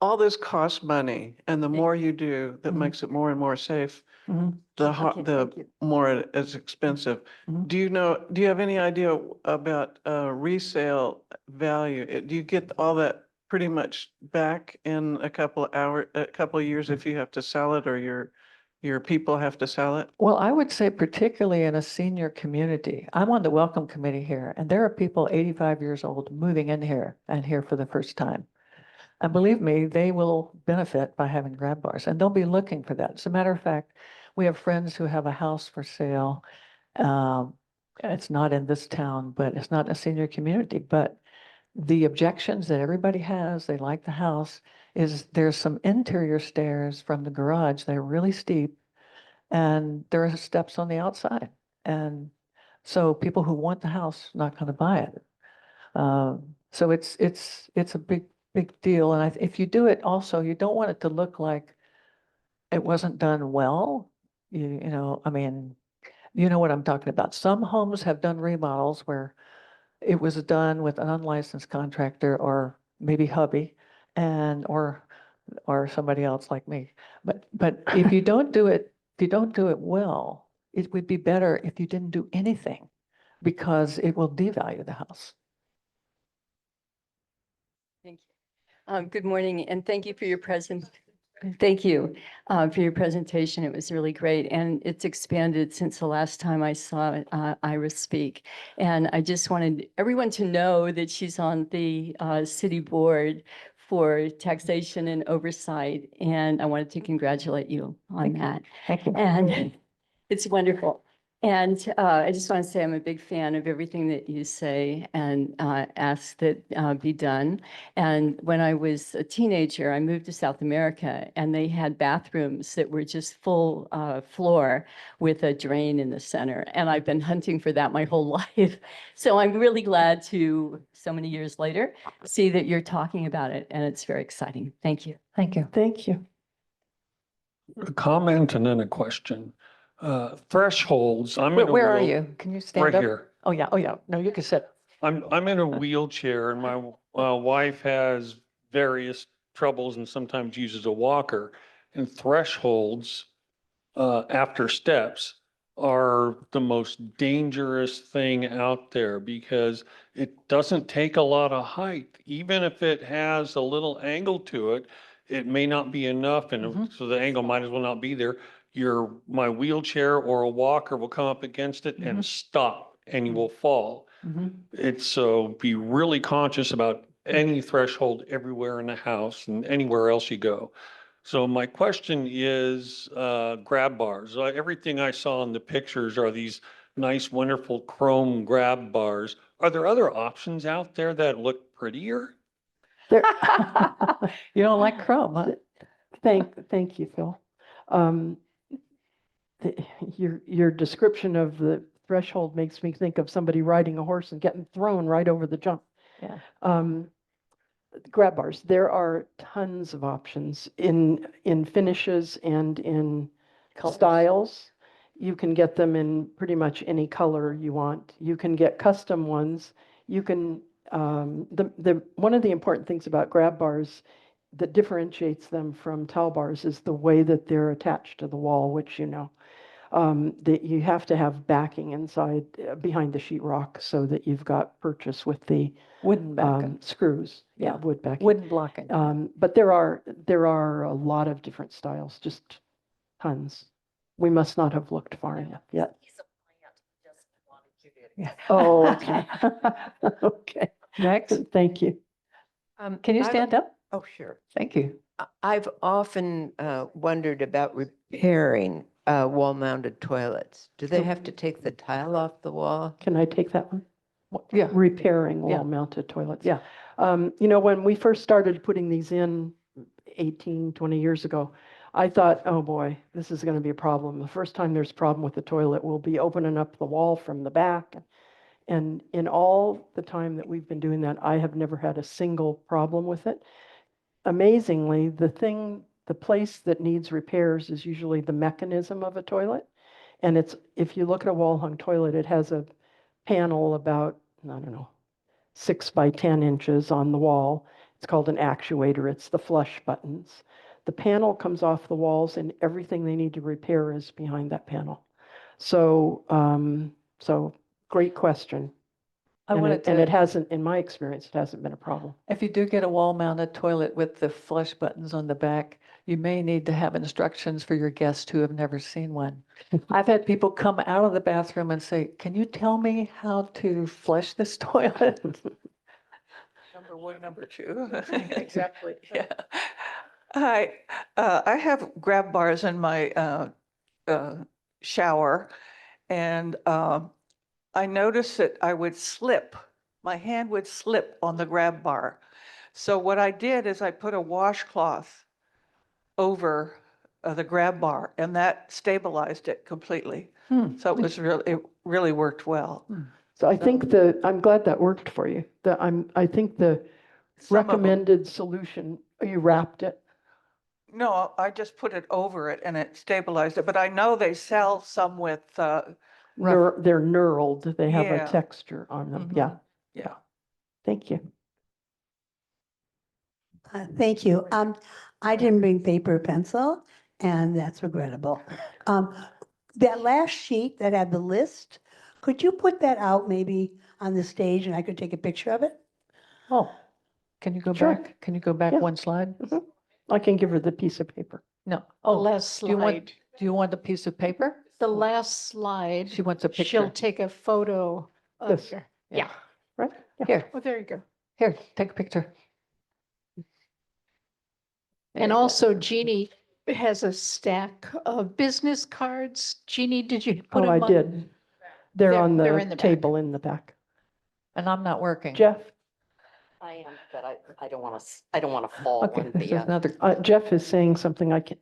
[SPEAKER 5] all this costs money, and the more you do, that
[SPEAKER 3] Mhm.
[SPEAKER 5] makes it more and more safe,
[SPEAKER 3] Mhm.
[SPEAKER 5] the
[SPEAKER 2] Okay, thank you.
[SPEAKER 5] more it's expensive.
[SPEAKER 3] Mhm.
[SPEAKER 5] Do you have any idea about resale value? Do you get all that pretty much back in a couple of years if you have to sell it, or your people have to sell it?
[SPEAKER 3] Well, I would say particularly in a senior community. I'm on the welcome committee here, and there are people 85 years old moving in here and here for the first time. And believe me, they will benefit by having grab bars, and they'll be looking for that. As a matter of fact, we have friends who have a house for sale. It's not in this town, but it's not a senior community. But the objections that everybody has, they like the house, is there's some interior stairs from the garage. They're really steep, and there are steps on the outside. And so people who want the house not going to buy it. So it's a big deal. And if you do it also, you don't want it to look like it wasn't done well. You know, I mean, you know what I'm talking about. Some homes have done remodels where it was done with an unlicensed contractor or maybe hubby and or somebody else like me. But if you don't do it, well, it would be better if you didn't do anything because it will devalue the house.
[SPEAKER 6] Thank you. Good morning, and thank you for your Thank you for your presentation. It was really great, and it's expanded since the last time I saw Iris speak. And I just wanted everyone to know that she's on the city board for taxation and oversight, and I wanted to congratulate you on that.
[SPEAKER 3] Thank you.
[SPEAKER 6] And it's wonderful. And I just want to say I'm a big fan of everything that you say and ask that be done. And when I was a teenager, I moved to South America, and they had bathrooms that were just full floor with a drain in the center. And I've been hunting for that my whole life. So I'm really glad to, so many years later, see that you're talking about it. And it's very exciting. Thank you.
[SPEAKER 3] Thank you.
[SPEAKER 2] Thank you.
[SPEAKER 7] A comment and then a question. Thresholds,
[SPEAKER 3] Where are you? Can you stand
[SPEAKER 7] Right
[SPEAKER 3] up?
[SPEAKER 7] here.
[SPEAKER 3] Oh, yeah. Oh, yeah. No, you can sit.
[SPEAKER 7] I'm in a wheelchair, and my wife has various troubles and sometimes uses a walker. And thresholds after steps are the most dangerous thing out there because it doesn't take a lot of height. Even if it has a little angle to it, it may not be enough, and so the angle might as well not be there. My wheelchair or a walker will come up against it and stop, and you will fall. It's so be really conscious about any threshold everywhere in the house and anywhere else you go. So my question is grab bars. Everything I saw in the pictures are these nice, wonderful chrome grab bars. Are there other options out there that look prettier?
[SPEAKER 2] There,
[SPEAKER 3] You don't like chrome, huh?
[SPEAKER 2] thank you, Phil. Your description of the threshold makes me think of somebody riding a horse and getting thrown right over the jump.
[SPEAKER 3] Yeah.
[SPEAKER 2] Grab bars, there are tons of options in finishes and in
[SPEAKER 3] Colors.
[SPEAKER 2] styles. You can get them in pretty much any color you want. You can get custom ones. You can one of the important things about grab bars, that differentiates them from towel bars is the way that they're attached to the wall, which you know. That you have to have backing inside, behind the sheetrock so that you've got purchase with the
[SPEAKER 3] Wooden backing,
[SPEAKER 2] screws.
[SPEAKER 3] Yeah.
[SPEAKER 2] Wood backing.
[SPEAKER 3] wooden blocking.
[SPEAKER 2] But there are a lot of different styles, just tons. We must not have looked far enough yet.
[SPEAKER 3] Yeah.
[SPEAKER 2] Oh, okay. Okay,
[SPEAKER 3] Next,
[SPEAKER 2] thank you.
[SPEAKER 3] can you
[SPEAKER 8] I've-
[SPEAKER 3] stand up?
[SPEAKER 8] Oh, sure.
[SPEAKER 3] Thank you.
[SPEAKER 8] I've often wondered about repairing wall-mounted toilets. Do they have to take the tile off the wall?
[SPEAKER 2] Can I take that one?
[SPEAKER 3] Yeah,
[SPEAKER 2] Repairing
[SPEAKER 3] Yeah.
[SPEAKER 2] wall-mounted toilets.
[SPEAKER 3] Yeah.
[SPEAKER 2] You know, when we first started putting these in 18, 20 years ago, I thought, oh boy, this is going to be a problem. The first time there's a problem with the toilet, we'll be opening up the wall from the back. And in all the time that we've been doing that, I have never had a single problem with it. Amazingly, the place that needs repairs is usually the mechanism of a toilet. And if you look at a wall-hung toilet, it has a panel about, I don't know, 6 by 10 inches on the wall. It's called an actuator. It's the flush buttons. The panel comes off the walls and everything they need to repair is behind that panel. So, so great question.
[SPEAKER 3] I
[SPEAKER 2] And
[SPEAKER 3] wanted
[SPEAKER 2] it, and it
[SPEAKER 3] to,
[SPEAKER 2] hasn't, in my experience, it hasn't been a problem.
[SPEAKER 3] if you do get a wall-mounted toilet with the flush buttons on the back, you may need to have instructions for your guests who have never seen one. I've had people come out of the bathroom and say, can you tell me how to flush this toilet?
[SPEAKER 9] Number one, number two.
[SPEAKER 4] Exactly.
[SPEAKER 9] Yeah. Hi, I have grab bars in my shower, and I noticed that I would slip, my hand would slip on the grab bar. So what I did is I put a washcloth over the grab bar, and that stabilized it completely.
[SPEAKER 3] Hmm.
[SPEAKER 9] So it really worked well.
[SPEAKER 2] So I think I'm glad that worked for you. I think the
[SPEAKER 9] Some of 'em-
[SPEAKER 2] recommended solution, you wrapped it.
[SPEAKER 9] No, I just put it over it and it stabilized it, but I know they sell some with,
[SPEAKER 2] They're knurled. They have a
[SPEAKER 9] Yeah.
[SPEAKER 2] texture on them.
[SPEAKER 9] Mhm.
[SPEAKER 2] Yeah,
[SPEAKER 9] yeah.
[SPEAKER 2] thank you.
[SPEAKER 10] Thank you. I didn't bring paper or pencil, and that's regrettable. That last sheet that had the list, could you put that out maybe on the stage and I could take a picture of it?
[SPEAKER 3] Oh, can you go
[SPEAKER 2] Sure.
[SPEAKER 3] back? Can you go back
[SPEAKER 2] Yeah.
[SPEAKER 3] one slide?
[SPEAKER 2] I can give her the piece of paper.
[SPEAKER 3] No.
[SPEAKER 1] The
[SPEAKER 3] Oh,
[SPEAKER 1] last
[SPEAKER 3] do you want,
[SPEAKER 1] slide,
[SPEAKER 3] do you want a piece of paper?
[SPEAKER 1] the last slide,
[SPEAKER 3] She wants a
[SPEAKER 1] she'll
[SPEAKER 3] picture.
[SPEAKER 1] take a photo of
[SPEAKER 2] This.
[SPEAKER 1] your,
[SPEAKER 3] Yeah.
[SPEAKER 1] yeah.
[SPEAKER 2] Right? Yeah.
[SPEAKER 3] Here,
[SPEAKER 1] Oh, there you go.
[SPEAKER 3] here, take a picture. There
[SPEAKER 1] And
[SPEAKER 3] you go.
[SPEAKER 1] also Jeannie has a stack of business cards. Jeannie, did you put
[SPEAKER 2] Oh,
[SPEAKER 1] them
[SPEAKER 2] I
[SPEAKER 1] on?
[SPEAKER 2] did. They're on
[SPEAKER 1] they're
[SPEAKER 2] the
[SPEAKER 1] in the back.
[SPEAKER 2] table in the back.
[SPEAKER 3] And I'm not working.
[SPEAKER 2] Jeff,
[SPEAKER 11] I am, but I don't want to, I don't want to fall
[SPEAKER 3] Okay,
[SPEAKER 11] and
[SPEAKER 3] this
[SPEAKER 11] be
[SPEAKER 3] is another,
[SPEAKER 2] Jeff is saying something I can,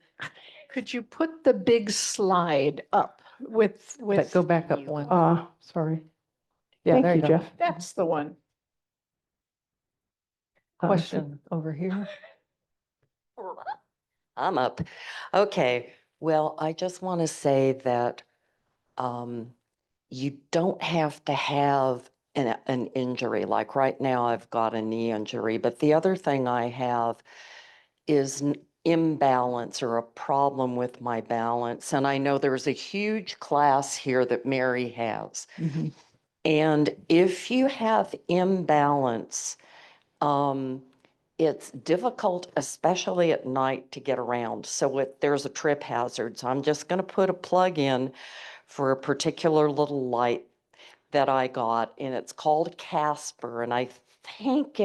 [SPEAKER 1] Could you put the big slide up with,
[SPEAKER 3] but go back up
[SPEAKER 11] you.
[SPEAKER 3] one.
[SPEAKER 2] sorry.
[SPEAKER 3] Yeah,
[SPEAKER 2] Thank
[SPEAKER 3] there
[SPEAKER 2] you,
[SPEAKER 3] you go.
[SPEAKER 2] Jeff.
[SPEAKER 1] that's the one.
[SPEAKER 3] Question over here.
[SPEAKER 11] I'm up. Okay, well, I just want to say that you don't have to have an injury. Like right now, I've got a knee injury, but the other thing I have is an imbalance or a problem with my balance. And I know there's a huge class here that Mary has.
[SPEAKER 3] Mhm.
[SPEAKER 11] And if you have imbalance, it's difficult, especially at night, to get around. So if there's a trip hazard, so I'm just going to put a plug in for a particular little light that I got, and it's called Casper. And I think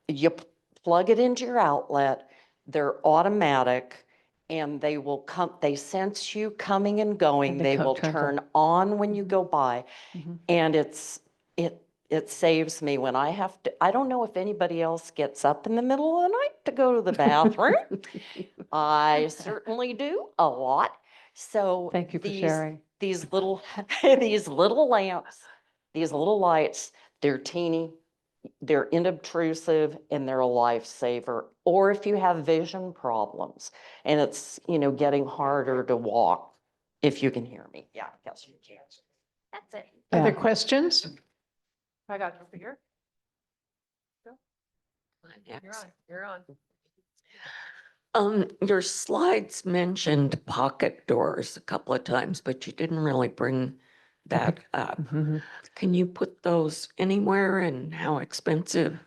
[SPEAKER 11] you plug it into your outlet, they're automatic, and they will come, they sense you coming and going.
[SPEAKER 3] And
[SPEAKER 11] They
[SPEAKER 3] it
[SPEAKER 11] will
[SPEAKER 3] turns on.
[SPEAKER 11] turn on when you go by.
[SPEAKER 3] Mhm.
[SPEAKER 11] And it saves me when I have to, I don't know if anybody else gets up in the middle of the night to go to the bathroom. I certainly do a lot. So
[SPEAKER 3] Thank you for sharing.
[SPEAKER 11] these little, these little lamps, these little lights, they're teeny, they're inobtrusive, and they're a lifesaver. Or if you have vision problems and it's, getting harder to walk, if you can hear me. Yeah, I guess you can. That's it.
[SPEAKER 1] Other
[SPEAKER 3] Yeah.
[SPEAKER 1] questions?
[SPEAKER 4] I got over here. You're on.
[SPEAKER 12] Your slides mentioned pocket doors a couple of times, but you didn't really bring that up. Can you put those anywhere, and how expensive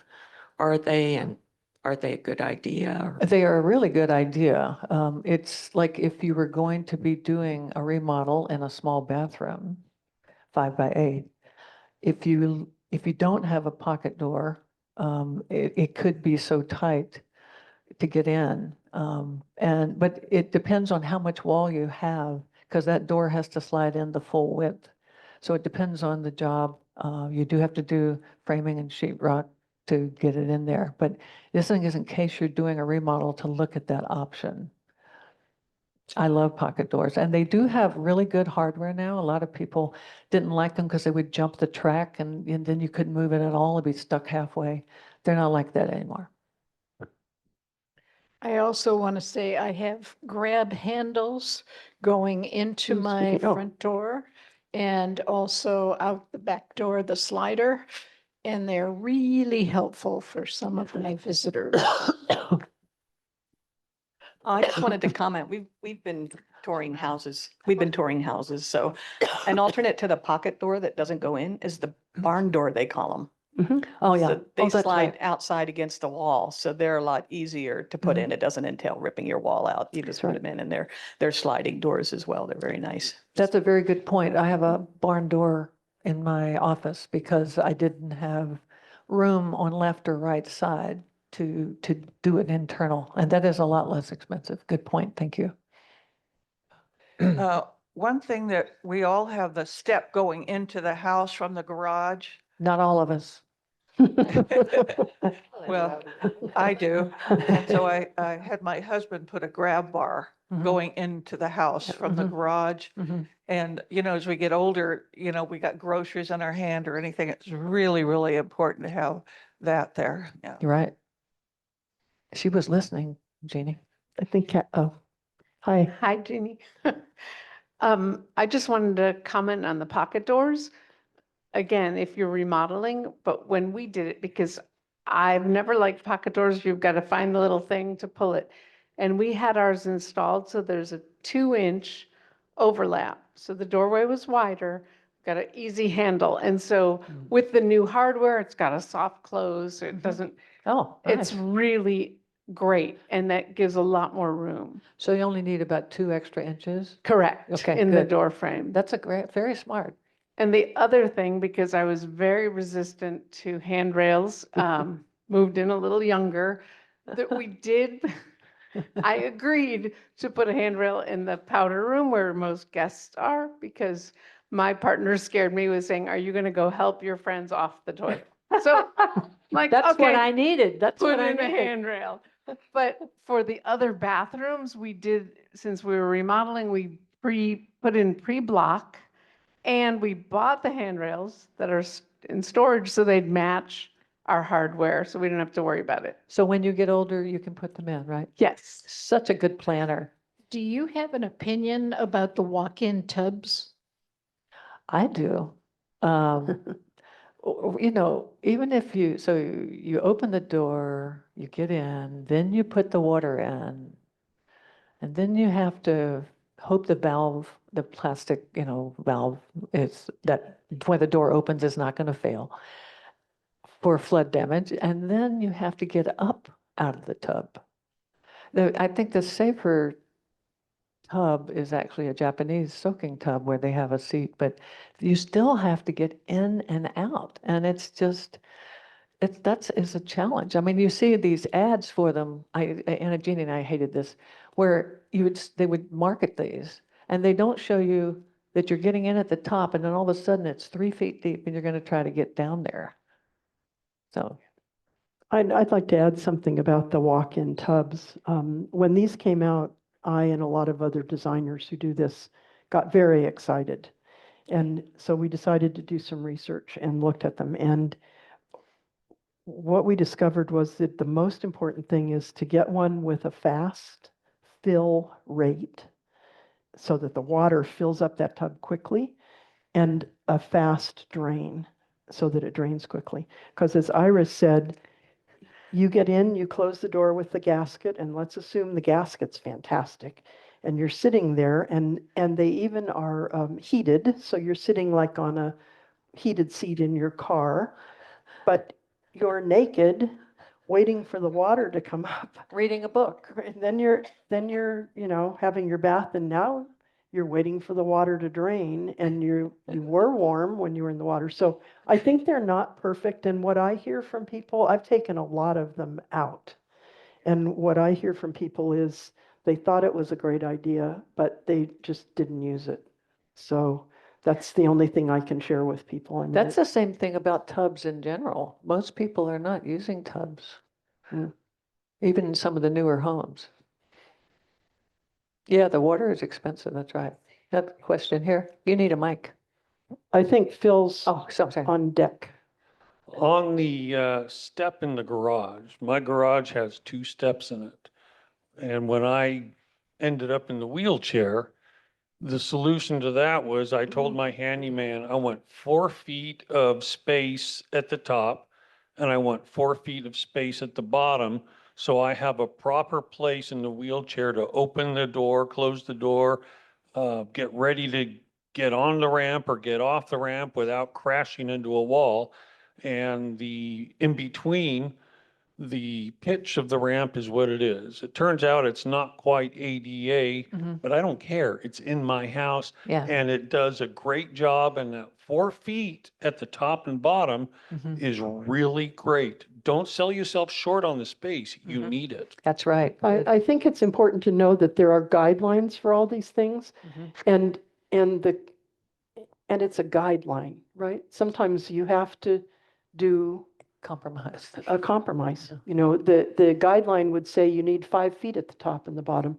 [SPEAKER 12] are they, and are they a good idea? or-
[SPEAKER 3] They are a really good idea. It's like if you were going to be doing a remodel in a small bathroom, 5 by 8, if you don't have a pocket door, it could be so tight to get in. But it depends on how much wall you have, because that door has to slide in the full width. So it depends on the job. You do have to do framing and sheetrock to get it in there. But this thing is in case you're doing a remodel to look at that option. I love pocket doors, and they do have really good hardware now. A lot of people didn't like them because they would jump the track and then you couldn't move it at all. It'd be stuck halfway. They're not like that anymore.
[SPEAKER 1] I also want to say I have grab handles going into
[SPEAKER 2] Ooh,
[SPEAKER 1] my
[SPEAKER 2] speaking- oh.
[SPEAKER 1] front door and also out the back door, the slider. And they're really helpful for some of my visitors.
[SPEAKER 13] I just wanted to comment, we've been touring houses, so an alternate to the pocket door that doesn't go in is the barn door, they call them.
[SPEAKER 3] Oh, yeah.
[SPEAKER 13] They
[SPEAKER 3] Oh, that's
[SPEAKER 13] slide
[SPEAKER 3] right.
[SPEAKER 13] outside against the wall, so they're a lot easier to put in. It doesn't entail ripping your wall out. You just put them in, and they're sliding doors as well. They're very nice.
[SPEAKER 3] That's a very good point. I have a barn door in my office because I didn't have room on left or right side to do an internal, and that is a lot less expensive. Good point. Thank you.
[SPEAKER 9] One thing that we all have the step going into the house from the garage.
[SPEAKER 3] Not all of us.
[SPEAKER 9] Well, I do. And so I had my husband put a grab bar going into the house from the garage. And, as we get older, we got groceries in our hand or anything. It's really, really important to have that there. Yeah.
[SPEAKER 3] You're right. She was listening, Jeannie.
[SPEAKER 2] I think, oh, hi.
[SPEAKER 14] Hi, Jeannie. I just wanted to comment on the pocket doors. Again, if you're remodeling, but when we did it, because I've never liked pocket doors, you've got to find the little thing to pull it. And we had ours installed, so there's a 2-inch overlap. So the doorway was wider, got an easy handle. And so with the new hardware, it's got a soft close. It doesn't,
[SPEAKER 3] Oh,
[SPEAKER 14] it's
[SPEAKER 3] nice.
[SPEAKER 14] really great. And that gives a lot more room.
[SPEAKER 3] So you only need about 2 extra inches?
[SPEAKER 14] Correct.
[SPEAKER 3] Okay,
[SPEAKER 14] In the
[SPEAKER 3] good.
[SPEAKER 14] door frame.
[SPEAKER 3] That's very smart.
[SPEAKER 14] And the other thing, because I was very resistant to handrails, moved in a little younger, that we did, I agreed to put a handrail in the powder room where most guests are, because my partner scared me with saying, are you going to go help your friends off the toilet? So like,
[SPEAKER 1] That's what
[SPEAKER 14] okay,
[SPEAKER 1] I needed. That's
[SPEAKER 14] put
[SPEAKER 1] what I
[SPEAKER 14] in a
[SPEAKER 1] needed.
[SPEAKER 14] handrail. But for the other bathrooms, we did, since we were remodeling, we put in pre-block. And we bought the handrails that are in storage so they'd match our hardware, so we didn't have to worry about it.
[SPEAKER 3] So when you get older, you can put them in, right?
[SPEAKER 14] Yes.
[SPEAKER 3] Such a good planner.
[SPEAKER 1] Do you have an opinion about the walk-in tubs?
[SPEAKER 3] I do. Even if you open the door, you get in, then you put the water in, and then you have to hope the plastic, valve is that when the door opens is not going to fail for flood damage. And then you have to get up out of the tub. I think the safer tub is actually a Japanese soaking tub where they have a seat, but you still have to get in and out. And it's just, that is a challenge. I mean, you see these ads for them. Anna Jeannie and I hated this, where they would market these, and they don't show you that you're getting in at the top, and then all of a sudden it's 3 feet deep, and you're going to try to get down there. So,
[SPEAKER 2] I'd like to add something about the walk-in tubs. When these came out, I and a lot of other designers who do this got very excited. And so we decided to do some research and looked at them. And what we discovered was that the most important thing is to get one with a fast fill rate so that the water fills up that tub quickly, and a fast drain so that it drains quickly. Because as Iris said, You get in, you close the door with the gasket, and let's assume the gasket's fantastic. And you're sitting there, and they even are heated, so you're sitting like on a heated seat in your car, but you're naked, waiting for the water to come up.
[SPEAKER 3] Reading a book.
[SPEAKER 2] And then you're, you know, having your bath, and now you're waiting for the water to drain, and you were warm when you were in the water. So I think they're not perfect. And what I hear from people, I've taken a lot of them out. And what I hear from people is they thought it was a great idea, but they just didn't use it. So that's the only thing I can share with people. I mean,
[SPEAKER 3] That's the same thing about tubs in general. Most people are not using tubs.
[SPEAKER 2] Yeah.
[SPEAKER 3] Even in some of the newer homes. Yeah, the water is expensive, that's right. That question here, you need a mic.
[SPEAKER 2] I think Phil's
[SPEAKER 3] Oh, sorry.
[SPEAKER 2] on deck.
[SPEAKER 7] On the step in the garage, my garage has 2 steps in it. And when I ended up in the wheelchair, the solution to that was I told my handyman, I want 4 feet of space at the top and I want 4 feet of space at the bottom. So I have a proper place in the wheelchair to open the door, close the door, get ready to get on the ramp or get off the ramp without crashing into a wall. And the in between, the pitch of the ramp is what it is. It turns out it's not quite ADA, but I don't care. It's in my house
[SPEAKER 3] Yeah.
[SPEAKER 7] and it does a great job. And that 4 feet at the top and bottom is really great. Don't sell yourself short on the space. You need it.
[SPEAKER 3] That's right.
[SPEAKER 2] I think it's important to know that there are guidelines for all these things, and it's a guideline, right? Sometimes you have to do
[SPEAKER 3] Compromise.
[SPEAKER 2] a compromise. You know, the guideline would say you need 5 feet at the top and the bottom.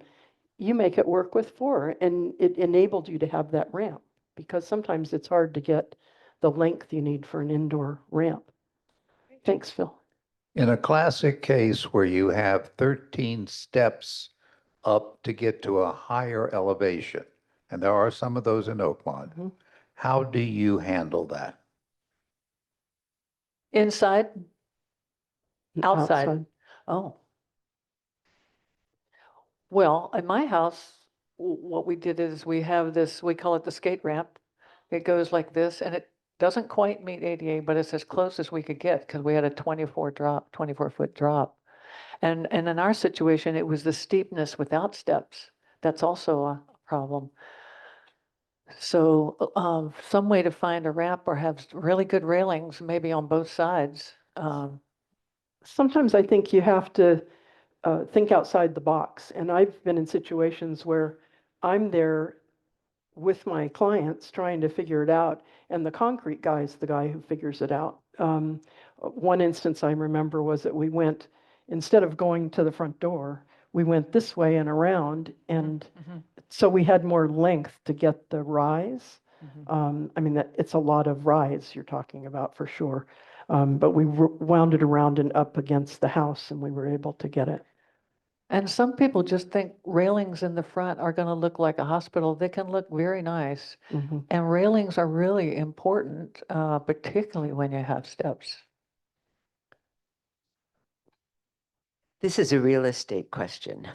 [SPEAKER 2] You make it work with 4, and it enabled you to have that ramp, because sometimes it's hard to get the length you need for an indoor ramp. Thanks, Phil.
[SPEAKER 15] In a classic case where you have 13 steps up to get to a higher elevation, and there are some of those in Oakmont, how do you handle that?
[SPEAKER 3] Inside? Outside? Oh. Well, in my house, what we did is we have this, we call it the skate ramp. It goes like this, and it doesn't quite meet ADA, but it's as close as we could get because we had a 24-foot drop. And in our situation, it was the steepness without steps. That's also a problem. So some way to find a ramp or have really good railings, maybe on both sides.
[SPEAKER 2] Sometimes I think you have to think outside the box. And I've been in situations where I'm there with my clients trying to figure it out, and the concrete guy is the guy who figures it out. One instance I remember was that we went, instead of going to the front door, we went this way and around, and so we had more length to get the rise. I mean, it's a lot of rise you're talking about for sure. But we wound it around and up against the house, and we were able to get it.
[SPEAKER 3] And some people just think railings in the front are going to look like a hospital. They can look very nice. And railings are really important, particularly when you have steps.
[SPEAKER 8] This is a real estate question.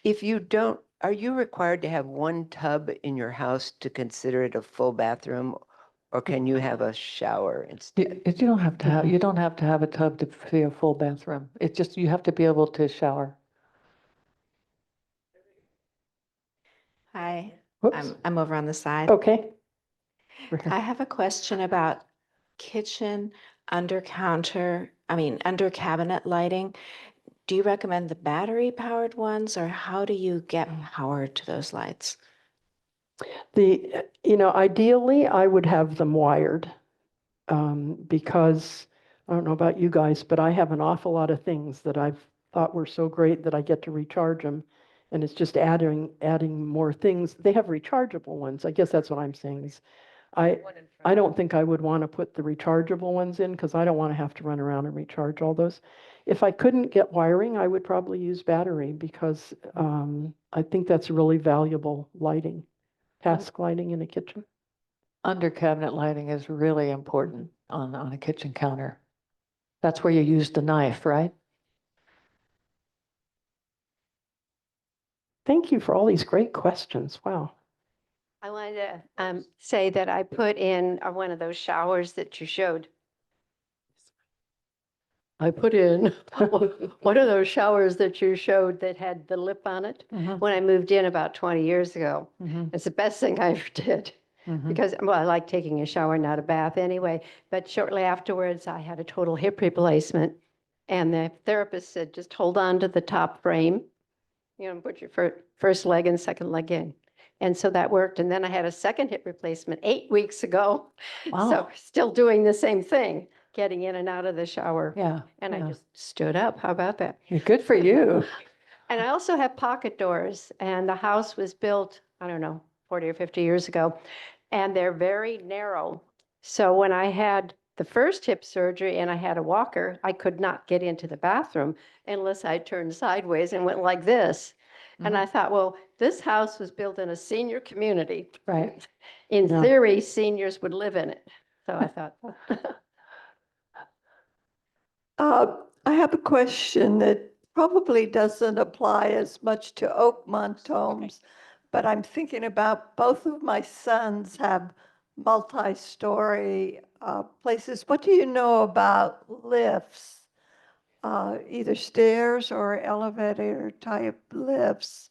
[SPEAKER 8] If you don't, are you required to have 1 tub in your house to consider it a full bathroom, or can you have a shower instead?
[SPEAKER 3] You don't have to have, you don't have to have a tub to be a full bathroom. It's just, you have to be able to shower.
[SPEAKER 16] Hi,
[SPEAKER 2] Whoops.
[SPEAKER 16] I'm over on the side.
[SPEAKER 2] Okay.
[SPEAKER 16] I have a question about kitchen under cabinet lighting. Do you recommend the battery powered ones, or how do you get power to those lights?
[SPEAKER 2] Ideally, I would have them wired, because I don't know about you guys, but I have an awful lot of things that I've thought were so great that I get to recharge them, and it's just adding more things. They have rechargeable ones. I guess that's what I'm saying is I don't think I would want to put the rechargeable ones in, because I don't want to have to run around and recharge all those. If I couldn't get wiring, I would probably use battery, because I think that's really valuable lighting, task lighting in a kitchen.
[SPEAKER 3] Under cabinet lighting is really important on a kitchen counter. That's where you use the knife, right?
[SPEAKER 2] Thank you for all these great questions. Wow.
[SPEAKER 17] I wanted to say that I put in one of those showers that you showed. I put in one of those showers that you showed that had the lip on it when I moved in about 20 years ago. It's the best thing I ever did. Because, well, I like taking a shower, not a bath anyway. But shortly afterwards, I had a total hip replacement. And the therapist said, just hold on to the top frame, put your first leg and second leg in. And so that worked. And then I had a second hip replacement 8 weeks ago.
[SPEAKER 3] Wow.
[SPEAKER 17] So still doing the same thing, getting in and out of the shower.
[SPEAKER 3] Yeah.
[SPEAKER 17] And I
[SPEAKER 3] yeah.
[SPEAKER 17] just stood up. How about that?
[SPEAKER 3] Good for you.
[SPEAKER 17] And I also have pocket doors. And the house was built, I don't know, 40 or 50 years ago. And they're very narrow. So when I had the first hip surgery and I had a walker, I could not get into the bathroom unless I turned sideways and went like this. And I thought, well, this house was built in a senior community.
[SPEAKER 3] Right.
[SPEAKER 17] In
[SPEAKER 2] Yeah.
[SPEAKER 17] theory, seniors would live in it. So I thought.
[SPEAKER 9] I have a question that probably doesn't apply as much to Oakmont homes, but I'm thinking about both of my sons have multi-story places. What do you know about lifts? Either stairs or elevator type lifts?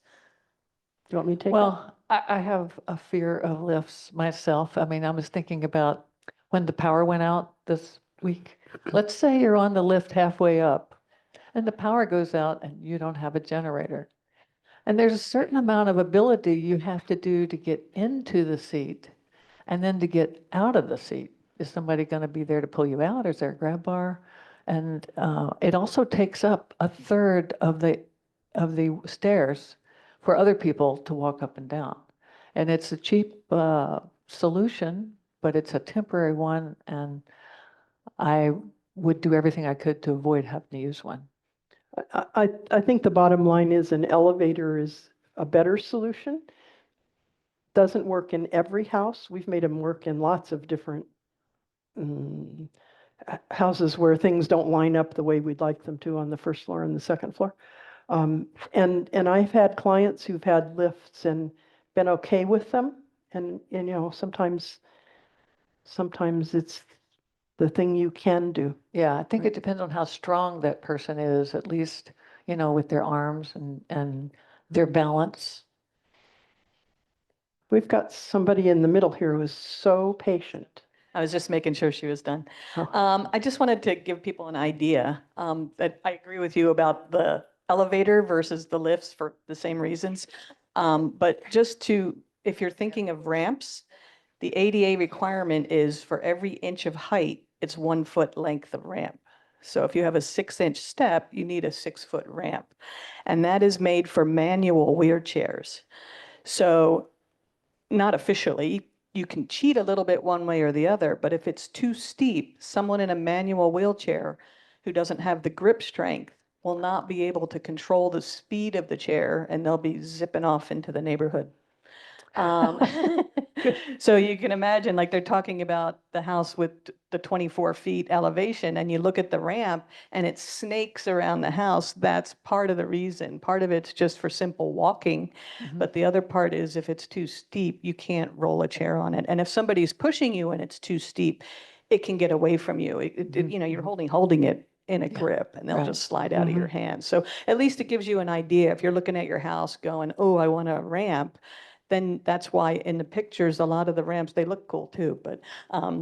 [SPEAKER 2] Do you want me to take that?
[SPEAKER 3] Well, I have a fear of lifts myself. I mean, I was thinking about when the power went out this week. Let's say you're on the lift halfway up and the power goes out and you don't have a generator. And there's a certain amount of ability you have to do to get into the seat and then to get out of the seat. Is somebody going to be there to pull you out? Is there a grab bar? And it also takes up a third of the stairs for other people to walk up and down. And it's a cheap solution, but it's a temporary one. And I would do everything I could to avoid having to use one.
[SPEAKER 2] I think the bottom line is an elevator is a better solution. Doesn't work in every house. We've made them work in lots of different houses where things don't line up the way we'd like them to on the first floor and the second floor. And I've had clients who've had lifts and been okay with them. And sometimes it's the thing you can do.
[SPEAKER 3] Yeah, I think it depends on how strong that person is, at least, with their arms and their balance.
[SPEAKER 2] We've got somebody in the middle here who is so patient.
[SPEAKER 13] I was just making sure she was done. I just wanted to give people an idea that I agree with you about the elevator versus the lifts for the same reasons. But if you're thinking of ramps, the ADA requirement is for every inch of height, it's 1 foot length of ramp. So if you have a 6-inch step, you need a 6-foot ramp. And that is made for manual wheelchairs. So not officially, you can cheat a little bit one way or the other, but if it's too steep, someone in a manual wheelchair who doesn't have the grip strength will not be able to control the speed of the chair and they'll be zipping off into the neighborhood. So you can imagine, like, they're talking about the house with the 24 feet elevation, and you look at the ramp and it snakes around the house. That's part of the reason. Part of it's just for simple walking, but the other part is if it's too steep, you can't roll a chair on it. And if somebody's pushing you and it's too steep, it can get away from you. You're holding it in a grip, and they'll just slide out of your hand. So at least it gives you an idea. If you're looking at your house going, oh, I want a ramp, then that's why in the pictures, a lot of the ramps, they look cool too, but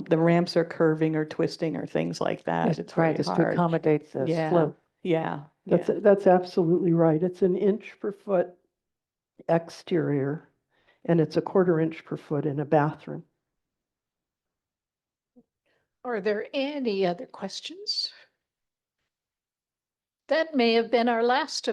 [SPEAKER 13] the ramps are curving or twisting or things like that. It's
[SPEAKER 3] right,
[SPEAKER 13] very
[SPEAKER 3] it's to
[SPEAKER 13] hard.
[SPEAKER 3] accommodate the slope.
[SPEAKER 13] Yeah.
[SPEAKER 2] That's absolutely right. It's 1 inch per foot exterior, and it's 1/4 inch per foot in a bathroom.
[SPEAKER 1] Are there any other questions? That may have been our last